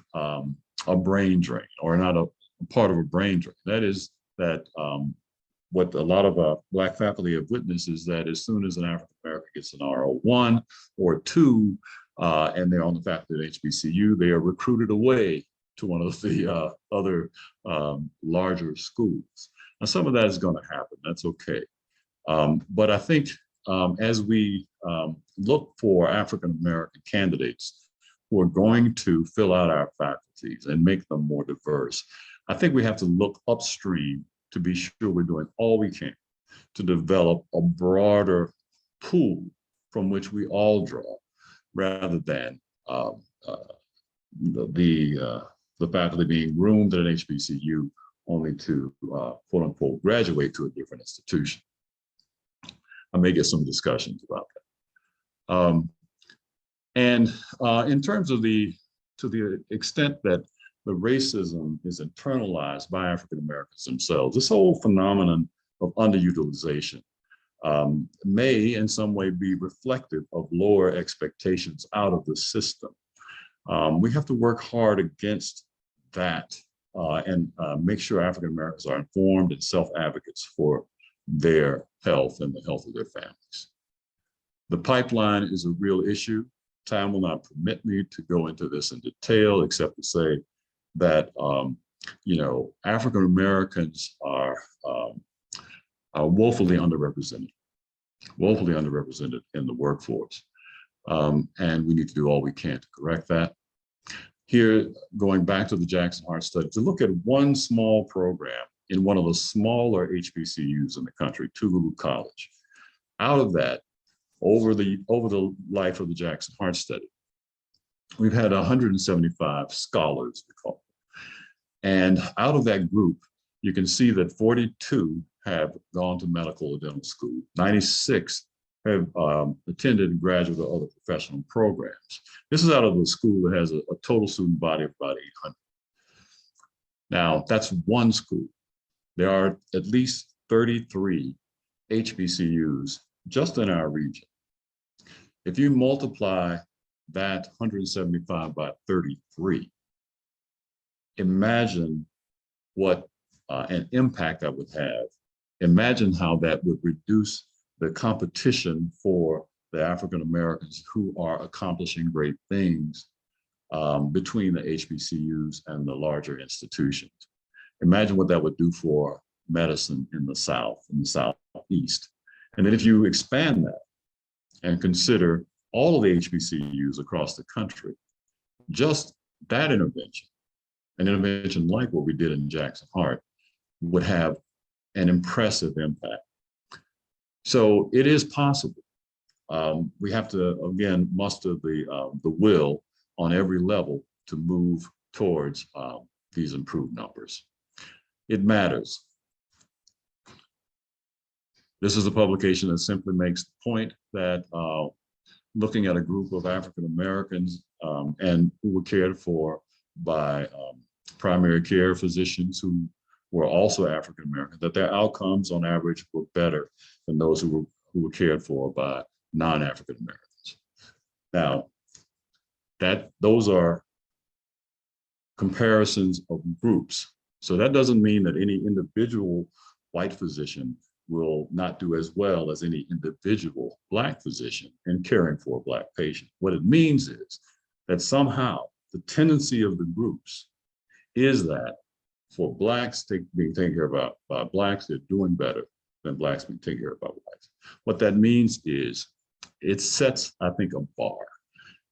a brain drain, or not a part of a brain drain. That is that what a lot of Black faculty have witnessed is that as soon as an African American gets an R01 or 2, and they're on the faculty at HBCU, they are recruited away to one of the other larger schools. Now, some of that is going to happen. That's okay. But I think as we look for African American candidates who are going to fill out our faculties and make them more diverse, I think we have to look upstream to be sure we're doing all we can to develop a broader pool from which we all draw, rather than the faculty being groomed at an HBCU only to quote unquote graduate to a different institution. I may get some discussions about that. And in terms of the to the extent that the racism is internalized by African Americans themselves, this whole phenomenon of underutilization may in some way be reflective of lower expectations out of the system. We have to work hard against that and make sure African Americans are informed and self-advocates for their health and the health of their families. The pipeline is a real issue. Time will not permit me to go into this in detail, except to say that African Americans are woefully underrepresented in the workforce. And we need to do all we can to correct that. Here, going back to the Jackson Hart study, to look at one small program in one of the smaller HBCUs in the country, Tougaloo College. Out of that, over the life of the Jackson Hart study, we've had 175 scholars, we call them. And out of that group, you can see that 42 have gone to medical or dental school. 96 have attended graduate or other professional programs. This is out of a school that has a total student body of about 800. Now, that's one school. There are at least 33 HBCUs just in our region. If you multiply that 175 by 33, imagine what an impact that would have. Imagine how that would reduce the competition for the African Americans who are accomplishing great things between the HBCUs and the larger institutions. Imagine what that would do for medicine in the South, in the Southeast. And then if you expand that and consider all of the HBCUs across the country, just that intervention, an intervention like what we did in Jackson Hart, would have an impressive impact. So it is possible. We have to, again, muster the will on every level to move towards these improved numbers. It matters. This is a publication that simply makes the point that looking at a group of African Americans and who were cared for by primary care physicians who were also African American, that their outcomes on average were better than those who were cared for by non-African Americans. Now, those are comparisons of groups. So that doesn't mean that any individual white physician will not do as well as any individual Black physician in caring for a Black patient. What it means is that somehow the tendency of the groups is that for Blacks being taken care of by Blacks, they're doing better than Blacks being taken care of by Whites. What that means is it sets, I think, a bar.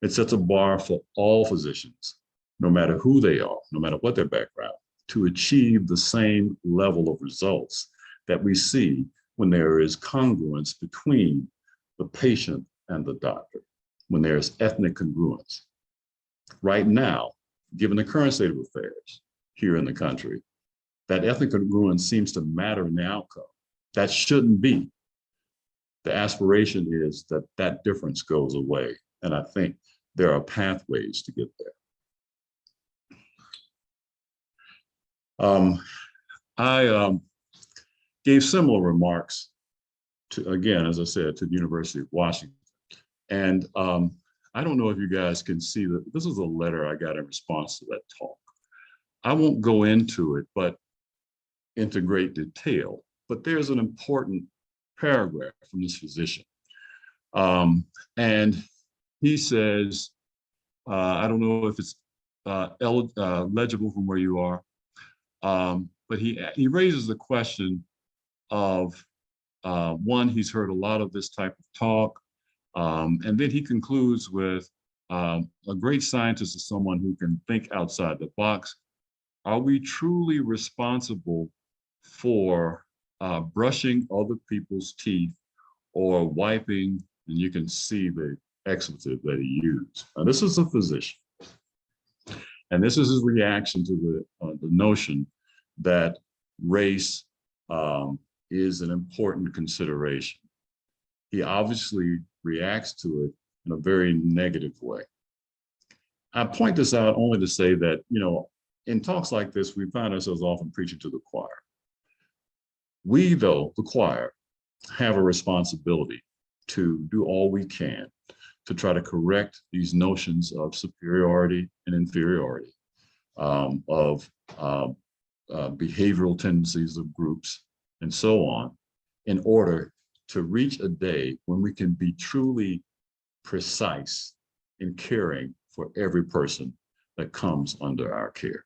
It sets a bar for all physicians, no matter who they are, no matter what their background, to achieve the same level of results that we see when there is congruence between the patient and the doctor, when there's ethnic congruence. Right now, given the current state of affairs here in the country, that ethnic congruence seems to matter in the outcome. That shouldn't be. The aspiration is that that difference goes away. And I think there are pathways to get there. I gave similar remarks to, again, as I said, to the University of Washington. And I don't know if you guys can see that this is a letter I got in response to that talk. I won't go into it, but into great detail, but there's an important paragraph from this physician. And he says, I don't know if it's legible from where you are, but he raises the question of, one, he's heard a lot of this type of talk, and then he concludes with, a great scientist is someone who can think outside the box. Are we truly responsible for brushing other people's teeth or wiping? And you can see the expletive that he used. Now, this is a physician. And this is his reaction to the notion that race is an important consideration. He obviously reacts to it in a very negative way. I point this out only to say that, in talks like this, we find ourselves often preaching to the choir. We, though, the choir, have a responsibility to do all we can to try to correct these notions of superiority and inferiority, of behavioral tendencies of groups, and so on, in order to reach a day when we can be truly precise in caring for every person that comes under our care.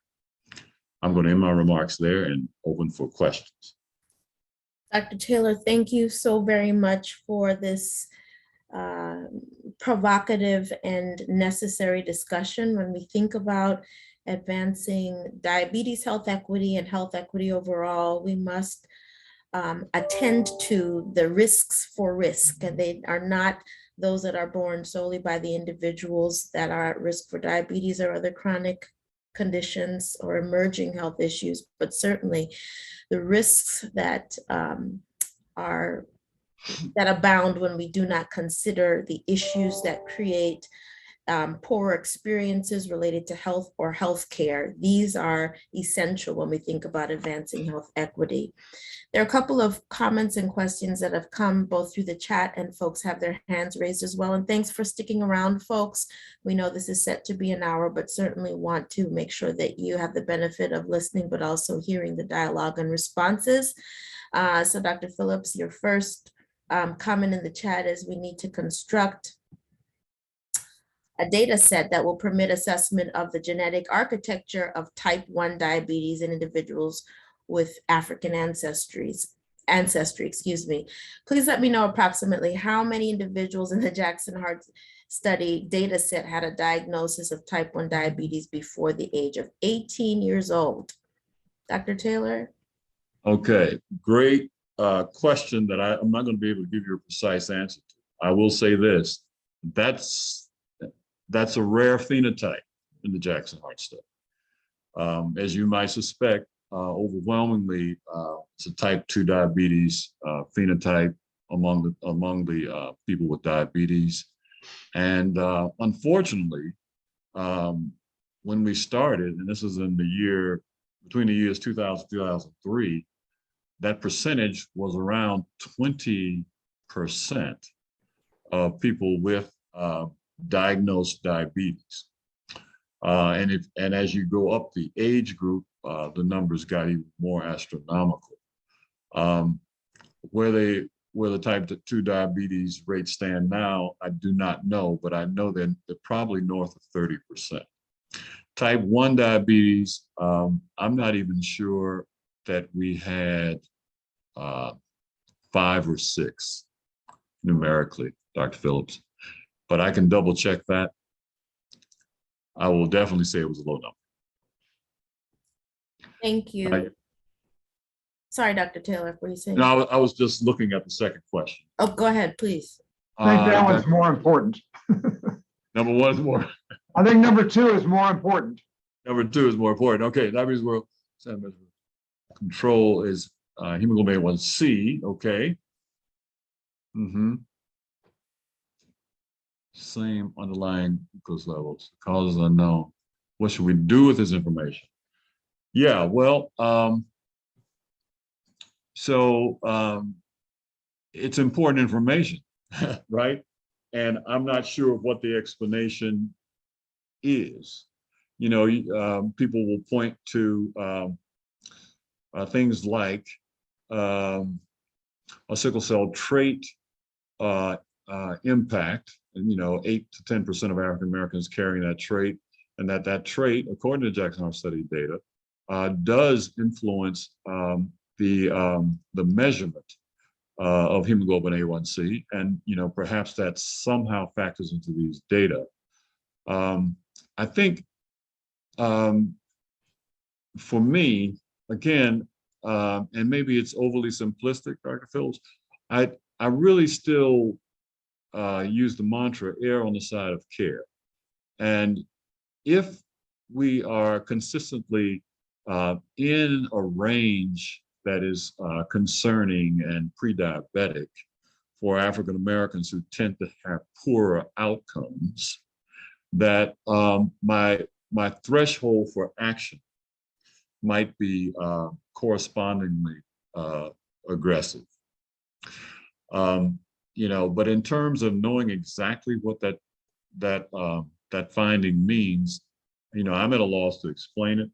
I'm going to end my remarks there and open for questions. Dr. Taylor, thank you so very much for this provocative and necessary discussion. When we think about advancing diabetes health equity and health equity overall, we must attend to the risks for risk, and they are not those that are borne solely by the individuals that are at risk for diabetes or other chronic conditions or emerging health issues, but certainly the risks that abound when we do not consider the issues that create poor experiences related to health or healthcare. These are essential when we think about advancing health equity. There are a couple of comments and questions that have come both through the chat, and folks have their hands raised as well. And thanks for sticking around, folks. We know this is set to be an hour, but certainly want to make sure that you have the benefit of listening, but also hearing the dialogue and responses. So Dr. Phillips, your first comment in the chat is we need to construct a data set that will permit assessment of the genetic architecture of type 1 diabetes in individuals with African ancestry. Please let me know approximately how many individuals in the Jackson Heart Study data set had a diagnosis of type 1 diabetes before the age of 18 years old. Dr. Taylor? Okay, great question that I'm not going to be able to give you a precise answer to. I will say this, that's a rare phenotype in the Jackson Heart Study. As you might suspect, overwhelmingly, it's a type 2 diabetes phenotype among the people with diabetes. And unfortunately, when we started, and this is in between the years 2000 and 2003, that percentage was around 20% of people with diagnosed diabetes. And as you go up the age group, the numbers got even more astronomical. Where the type 2 diabetes rates stand now, I do not know, but I know that they're probably north of 30%. Type 1 diabetes, I'm not even sure that we had 5 or 6 numerically, Dr. Phillips, but I can double check that. I will definitely say it was a low number. Thank you. Sorry, Dr. What were you saying? No, I was just looking at the second question. Oh, go ahead, please. I think that one's more important. Number 1 is more. I think number 2 is more important. Number 2 is more important. Okay, diabetes world control is hemoglobin A1C. Okay. Same underlying glucose levels. The causes unknown. What should we do with this information? Yeah, well, it's important information, right? And I'm not sure what the explanation is. People will point to things like a sickle cell trait impact, and 8 to 10% of African Americans carrying that trait, and that trait, according to the Jackson Heart Study data, does influence the measurement of hemoglobin A1C, and perhaps that somehow factors into these data. I think for me, again, and maybe it's overly simplistic, Dr. Phillips, I really still use the mantra, err on the side of care. And if we are consistently in a range that is concerning and pre-diabetic for African Americans who tend to have poorer outcomes, that my threshold for action might be correspondingly aggressive. But in terms of knowing exactly what that finding means, I'm at a loss to explain it.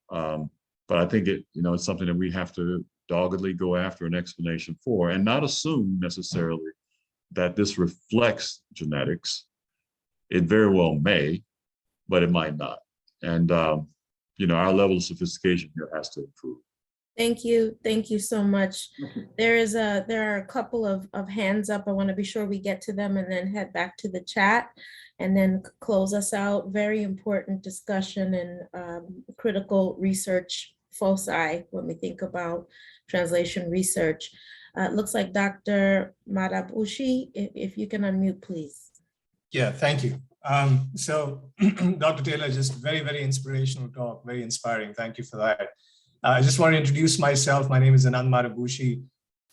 But I think it's something that we have to doggedly go after an explanation for, and not assume necessarily that this reflects genetics. It very well may, but it might not. And our level of sophistication here has to improve. Thank you. Thank you so much. There are a couple of hands up. I want to be sure we get to them and then head back to the chat and then close us out. Very important discussion and critical research foci when we think about translation research. It looks like Dr. Madabushi, if you can unmute, please. Yeah, thank you. So Dr. Taylor, just very, very inspirational talk, very inspiring. Thank you for that. I just want to introduce myself. My name is Anand Madabushi.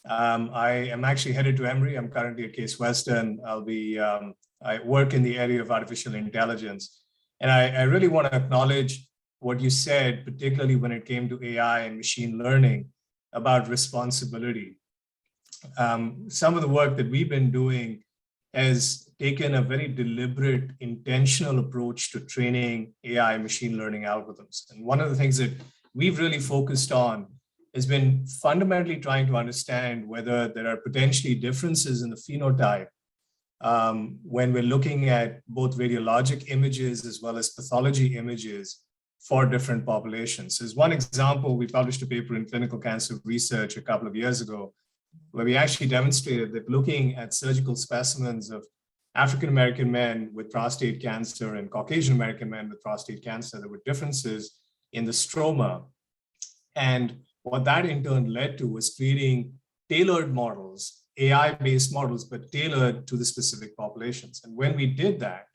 I am actually headed to Emory. I'm currently at Case Western. I work in the area of artificial intelligence. And I really want to acknowledge what you said, particularly when it came to AI and machine learning about responsibility. Some of the work that we've been doing has taken a very deliberate, intentional approach to training AI machine learning algorithms. And one of the things that we've really focused on has been fundamentally trying to understand whether there are potentially differences in the phenotype when we're looking at both radiologic images as well as pathology images for different populations. As one example, we published a paper in Clinical Cancer Research a couple of years ago, where we actually demonstrated that looking at surgical specimens of African-American men with prostate cancer and Caucasian-American men with prostate cancer, there were differences in the stroma. And what that in turn led to was creating tailored models, AI-based models, but tailored to the specific populations. And when we did that,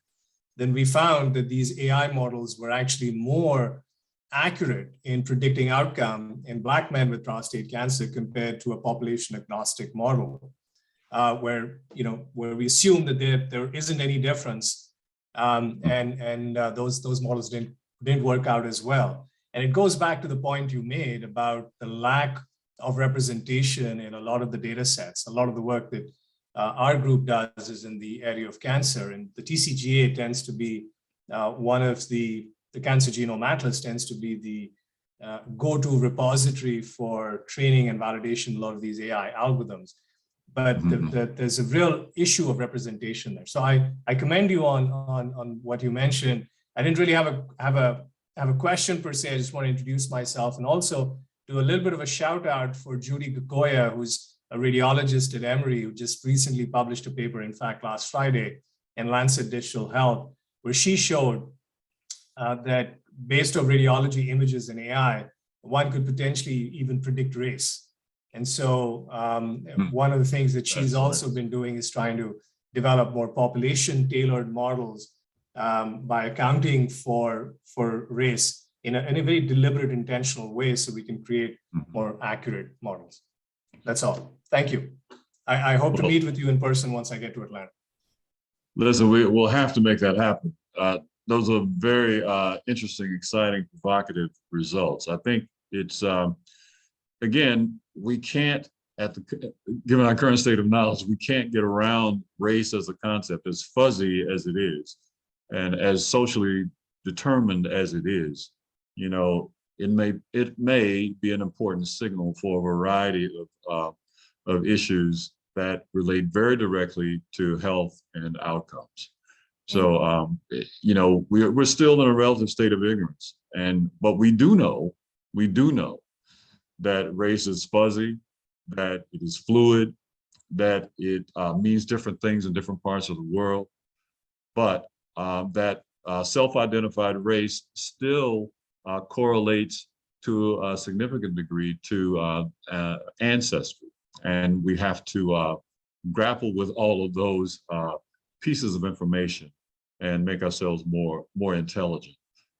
then we found that these AI models were actually more accurate in predicting outcome in Black men with prostate cancer compared to a population agnostic model, where we assume that there isn't any difference, and those models didn't work out as well. And it goes back to the point you made about the lack of representation in a lot of the data sets. A lot of the work that our group does is in the area of cancer, and the TCGA tends to be one of the Cancer Genome Atlas tends to be the go-to repository for training and validation of a lot of these AI algorithms. But there's a real issue of representation there. So I commend you on what you mentioned. I didn't really have a question per se. I just want to introduce myself and also do a little bit of a shout out for Judy Gakoya, who's a radiologist at Emory, who just recently published a paper, in fact, last Friday in Lancet Digital Health, where she showed that based on radiology images and AI, one could potentially even predict race. And so one of the things that she's also been doing is trying to develop more population-tailored models by accounting for race in a very deliberate, intentional way, so we can create more accurate models. That's all. Thank you. I hope to meet with you in person once I get to Atlanta. Listen, we'll have to make that happen. Those are very interesting, exciting, provocative results. I think it's, again, we can't, given our current state of knowledge, we can't get around race as a concept, as fuzzy as it is, and as socially determined as it is. It may be an important signal for a variety of issues that relate very directly to health and outcomes. So, we're still in a relative state of ignorance, but we do know that race is fuzzy, that it is fluid, that it means different things in different parts of the world, but that self-identified race still correlates to a significant degree to ancestry. And we have to grapple with all of those pieces of information and make ourselves more intelligent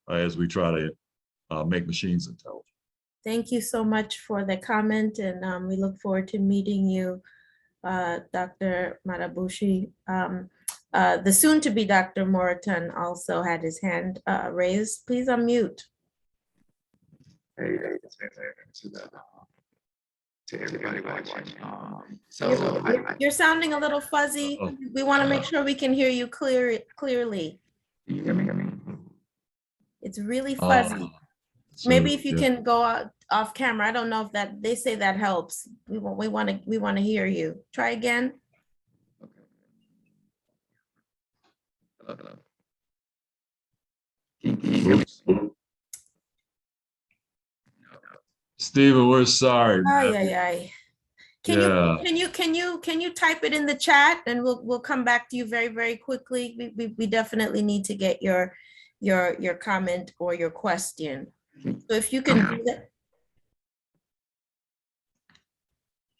as we try to make machines intelligent. Thank you so much for the comment, and we look forward to meeting you, Dr. Madabushi. The soon-to-be Dr. Moreton also had his hand raised. Please unmute. To everybody watching. You're sounding a little fuzzy. We want to make sure we can hear you clearly. You hear me? It's really fuzzy. Maybe if you can go off camera. I don't know if that, they say that helps. We want to hear you. Try again. Hello. Can you hear me? Stephen, we're sorry. Ay. Can Yeah. you type it in the chat, and we'll come back to you very, very quickly. We definitely need to get your comment or your question. So if you can do that,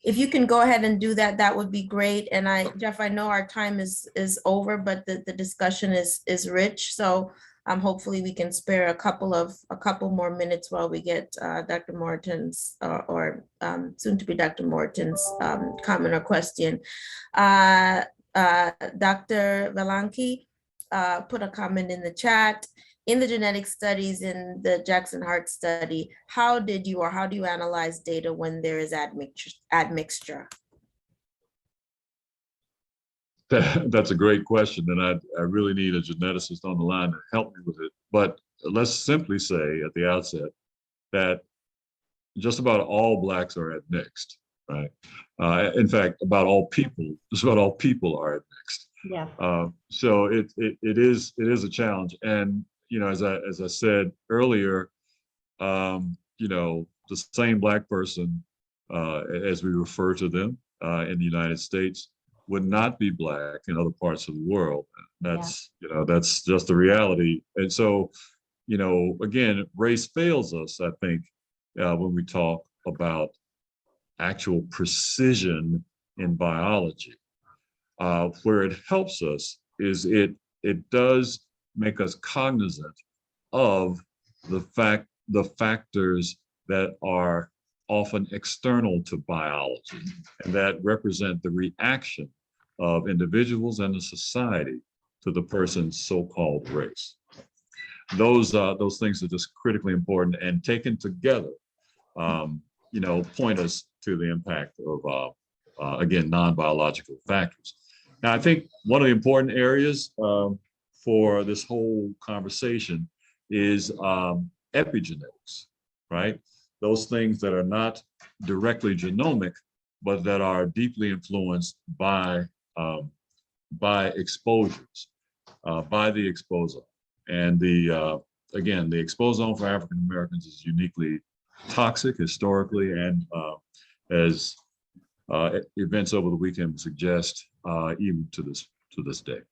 if you can go ahead and do that, that would be great. And Jeff, I know our time is over, but the discussion is rich. So hopefully we can spare a couple more minutes while we get Dr. Moreton's or soon to be Dr. Moreton's comment or question. Dr. Valanki put a comment in the chat. In the genetic studies in the Jackson Hart study, how do you analyze data when there is admixture? That's a great question, and I really need a geneticist on the line to help me with it. But let's simply say at the outset that just about all Blacks are admixed, right? In fact, just about all people are admixed. Yeah. So it is a challenge, and as I said earlier, the same Black person, as we refer to them in the United States, would not be Black in other parts of the world. That's just the reality. And so, again, race fails us, I think, when we talk about actual precision in biology. Where it helps us is it does make us cognizant of the factors that are often external to biology and that represent the reaction of individuals and the society to the person's so-called race. Those things are just critically important, and taken together, point us to the impact of again, non-biological factors. Now, I think one of the important areas for this whole conversation is epigenetics, right? Those things that are not directly genomic, but that are deeply influenced by exposures, by the exposome. And again, the exposome for African Americans is uniquely toxic historically, and as events over the weekend suggest, even to this day.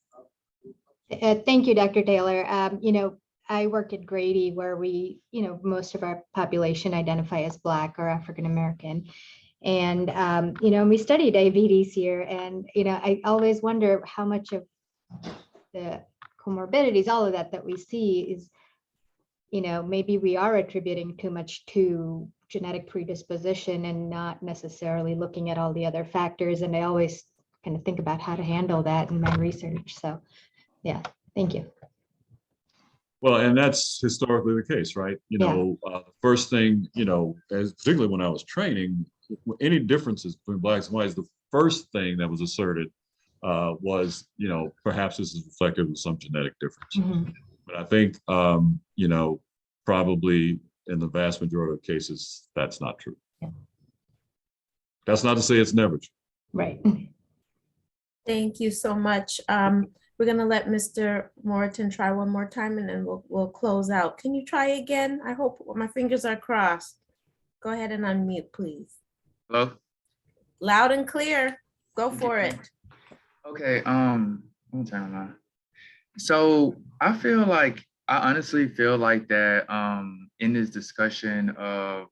Thank you, Dr. Taylor. I work at Grady, where we, most of our population identify as Black or African American. And, we study diabetes here. And, I always wonder how much of the comorbidities, all of that we see is, maybe we are attributing too much to genetic predisposition and not necessarily looking at all the other factors. And I always kind of think about how to handle that in my research. So, yeah, thank you. Well, and that's historically the case, right? The first thing, particularly when I was training, any differences between Blacks and Whites, the first thing that was asserted was, perhaps this is reflective of some genetic difference. Mm-hmm. But I think, probably in the vast majority of cases, that's not true. Yeah. That's not to say it's never true. Right. Thank you so much. We're going to let Mr. Moreton try one more time, and then we'll close out. Can you try again? I hope my fingers are crossed. Go ahead and unmute, please. Hello? Loud and clear. Go for it. Okay, one time. So I honestly feel like that in this discussion of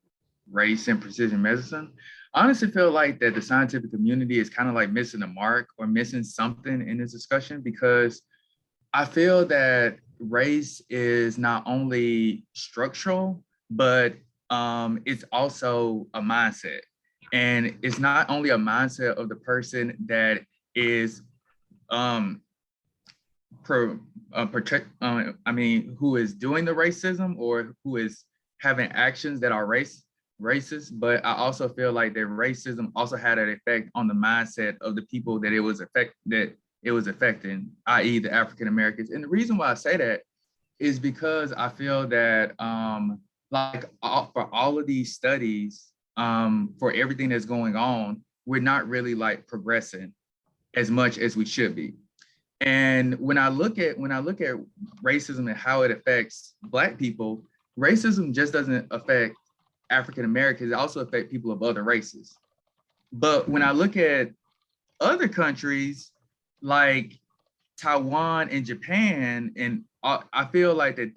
race and precision medicine, I honestly feel like that the scientific community is kind of like missing a mark or missing something in this discussion, because I feel that race is not only structural, but it's also a mindset. And it's not only a mindset of the person that is who is doing the racism or who is having actions that are racist, but I also feel like that racism also had an effect on the mindset of the people that it was affecting, i.e. the African Americans. And the reason why I say that is because I feel that for all of these studies, for everything that's going on, we're not really like progressing as much as we should be. And when I look at racism and how it affects Black people, racism just doesn't affect African Americans, it also affects people of other races. But when I look at other countries like Taiwan and Japan, and I feel like that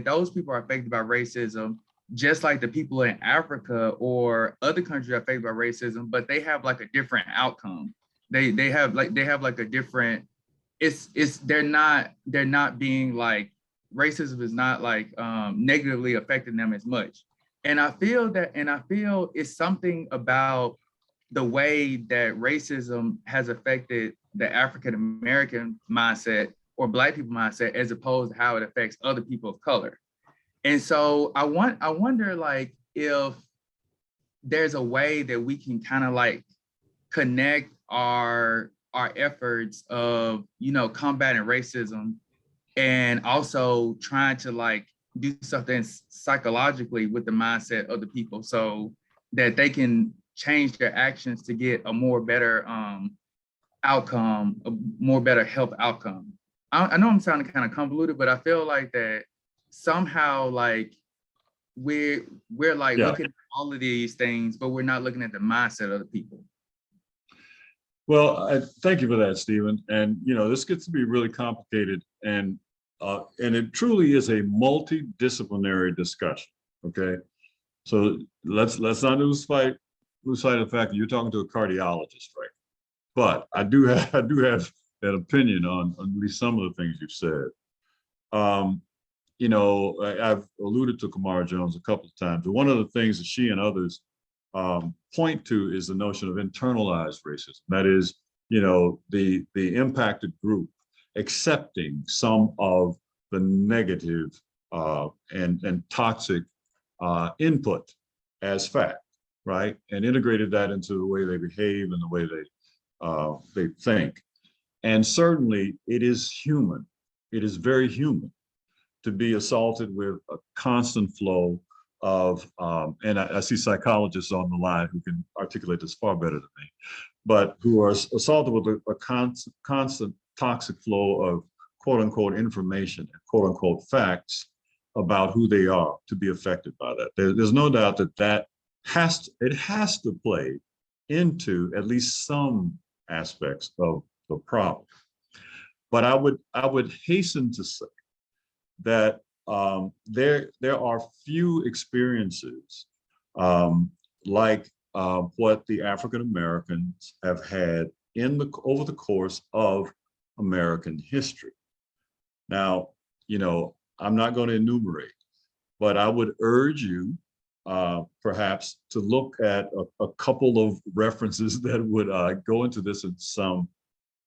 those people are affected by racism, just like the people in Africa or other countries are affected by racism, but they have like a different outcome. They have like a different, they're not being like, racism is not like negatively affecting them as much. And I feel it's something about the way that racism has affected the African American mindset or Black people mindset, as opposed to how it affects other people of color. And so I wonder like if there's a way that we can kind of like connect our efforts of, combating racism and also trying to like do something psychologically with the mindset of the people so that they can change their actions to get a more better outcome, a more better health outcome. I know I'm sounding kind of convoluted, but I feel like that somehow like we're like looking at all of these things, but we're not looking at the mindset of the people. Well, thank you for that, Stephen. And this gets to be really complicated, and it truly is a multidisciplinary discussion. Okay, so let's not lose sight of the fact that you're talking to a cardiologist, right? But I do have that opinion on at least some of the things you've said. I've alluded to Kamara Jones a couple of times, but one of the things that she and others point to is the notion of internalized racism. That is, the impacted group accepting some of the negative and toxic input as fact, right? And integrated that into the way they behave and the way they think. And certainly it is human. It is very human to be assaulted with a constant flow of, and I see psychologists on the line who can articulate this far better than me, but who are assaulted with a constant toxic flow of quote unquote information and quote unquote facts about who they are, to be affected by that. There's no doubt that it has to play into at least some aspects of the problem. But I would hasten to say that there are few experiences like what the African Americans have had over the course of American history. Now, I'm not going to enumerate, but I would urge you perhaps to look at a couple of references that would go into this in some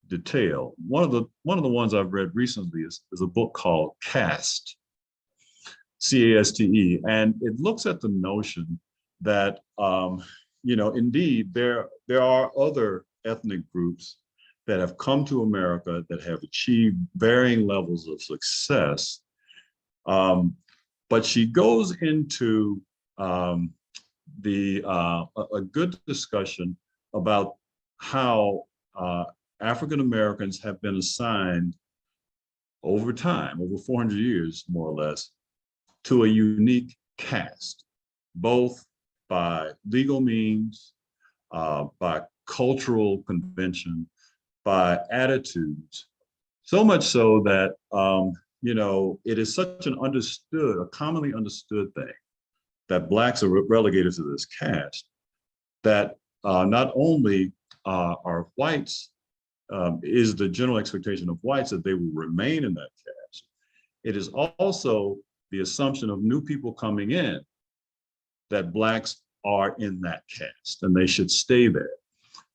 detail. One of the ones I've read recently is a book called Caste, C-A-S-T-E, and it looks at the notion that indeed there are other ethnic groups that have come to America that have achieved varying levels of success, but she goes into a good discussion about how African Americans have been assigned over time, over 400 years, more or less, to a unique caste, both by legal means, by cultural convention, by attitudes, so much so that, it is such a commonly understood thing that Blacks are relegated to this caste, that not only are whites, is the general expectation of whites that they will remain in that caste. It is also the assumption of new people coming in that Blacks are in that caste and they should stay there,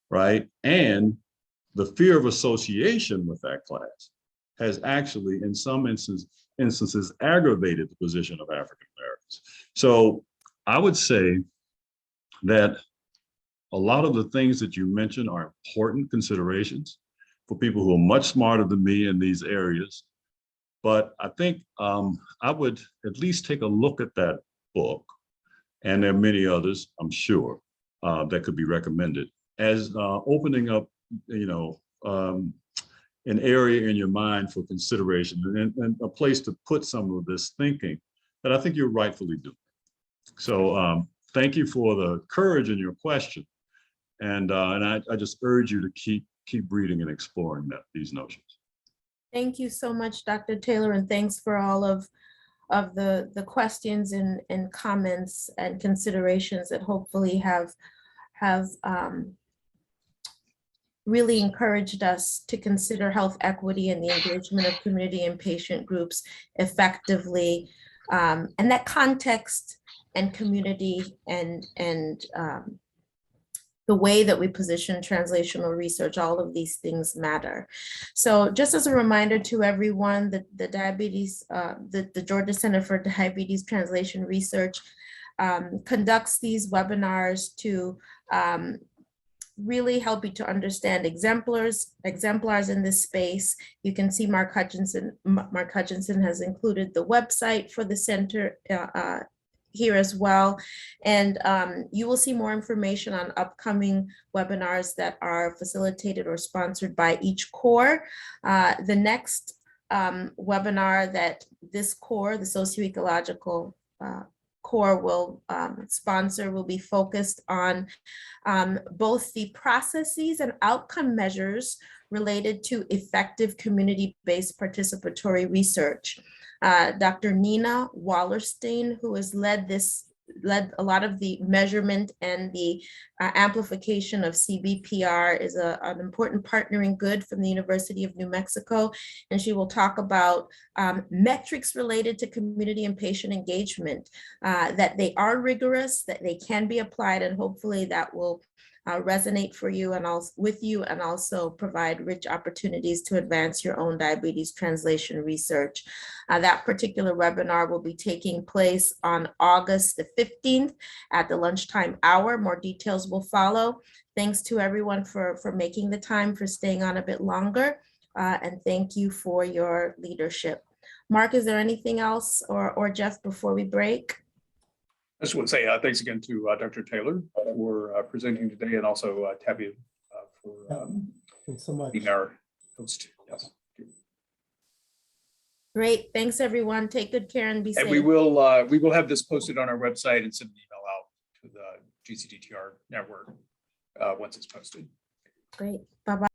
right? And the fear of association with that class has actually, in some instances, aggravated the position of African Americans. So I would say that a lot of the things that you mentioned are important considerations for people who are much smarter than me in these areas. But I think I would at least take a look at that book, and there are many others, I'm sure, that could be recommended as opening up, an area in your mind for consideration and a place to put some of this thinking that I think you're rightfully doing. So thank you for the courage in your question. And I just urge you to keep reading and exploring these notions. Thank you so much, Dr. Taylor, and thanks for all of the questions and comments and considerations that hopefully have really encouraged us to consider health equity and the engagement of community and patient groups effectively, and that context and community and the way that we position translational research, all of these things matter. So just as a reminder to everyone, the Georgia Center for Diabetes Translation Research conducts these webinars to really help you to understand exemplars in this space. You can see Mark Hutchinson has included the website for the center here as well. And you will see more information on upcoming webinars that are facilitated or sponsored by each core. The next webinar that this core, the socio-ecological core will sponsor will be focused on both the processes and outcome measures related to effective community-based participatory research. Dr. Nina Wallerstein, who has led a lot of the measurement and the amplification of CBPR, is an important partnering good from the University of New Mexico. And she will talk about metrics related to community and patient engagement, that they are rigorous, that they can be applied, and hopefully that will resonate for you and also with you, and also provide rich opportunities to advance your own diabetes translation research. That particular webinar will be taking place on August the 15th at the lunchtime hour. More details will follow. Thanks to everyone for making the time, for staying on a bit longer, and thank you for your leadership. Mark, is there anything else, or Jeff, before we break? I just want to say thanks again to Dr. Taylor for presenting today, and also Tabby for thanks so much. being our host. Yes. Great, thanks everyone. Take good care and be safe. And we will have this posted on our website and send an email out to the GCDTR network once it's posted. Great, bye-bye.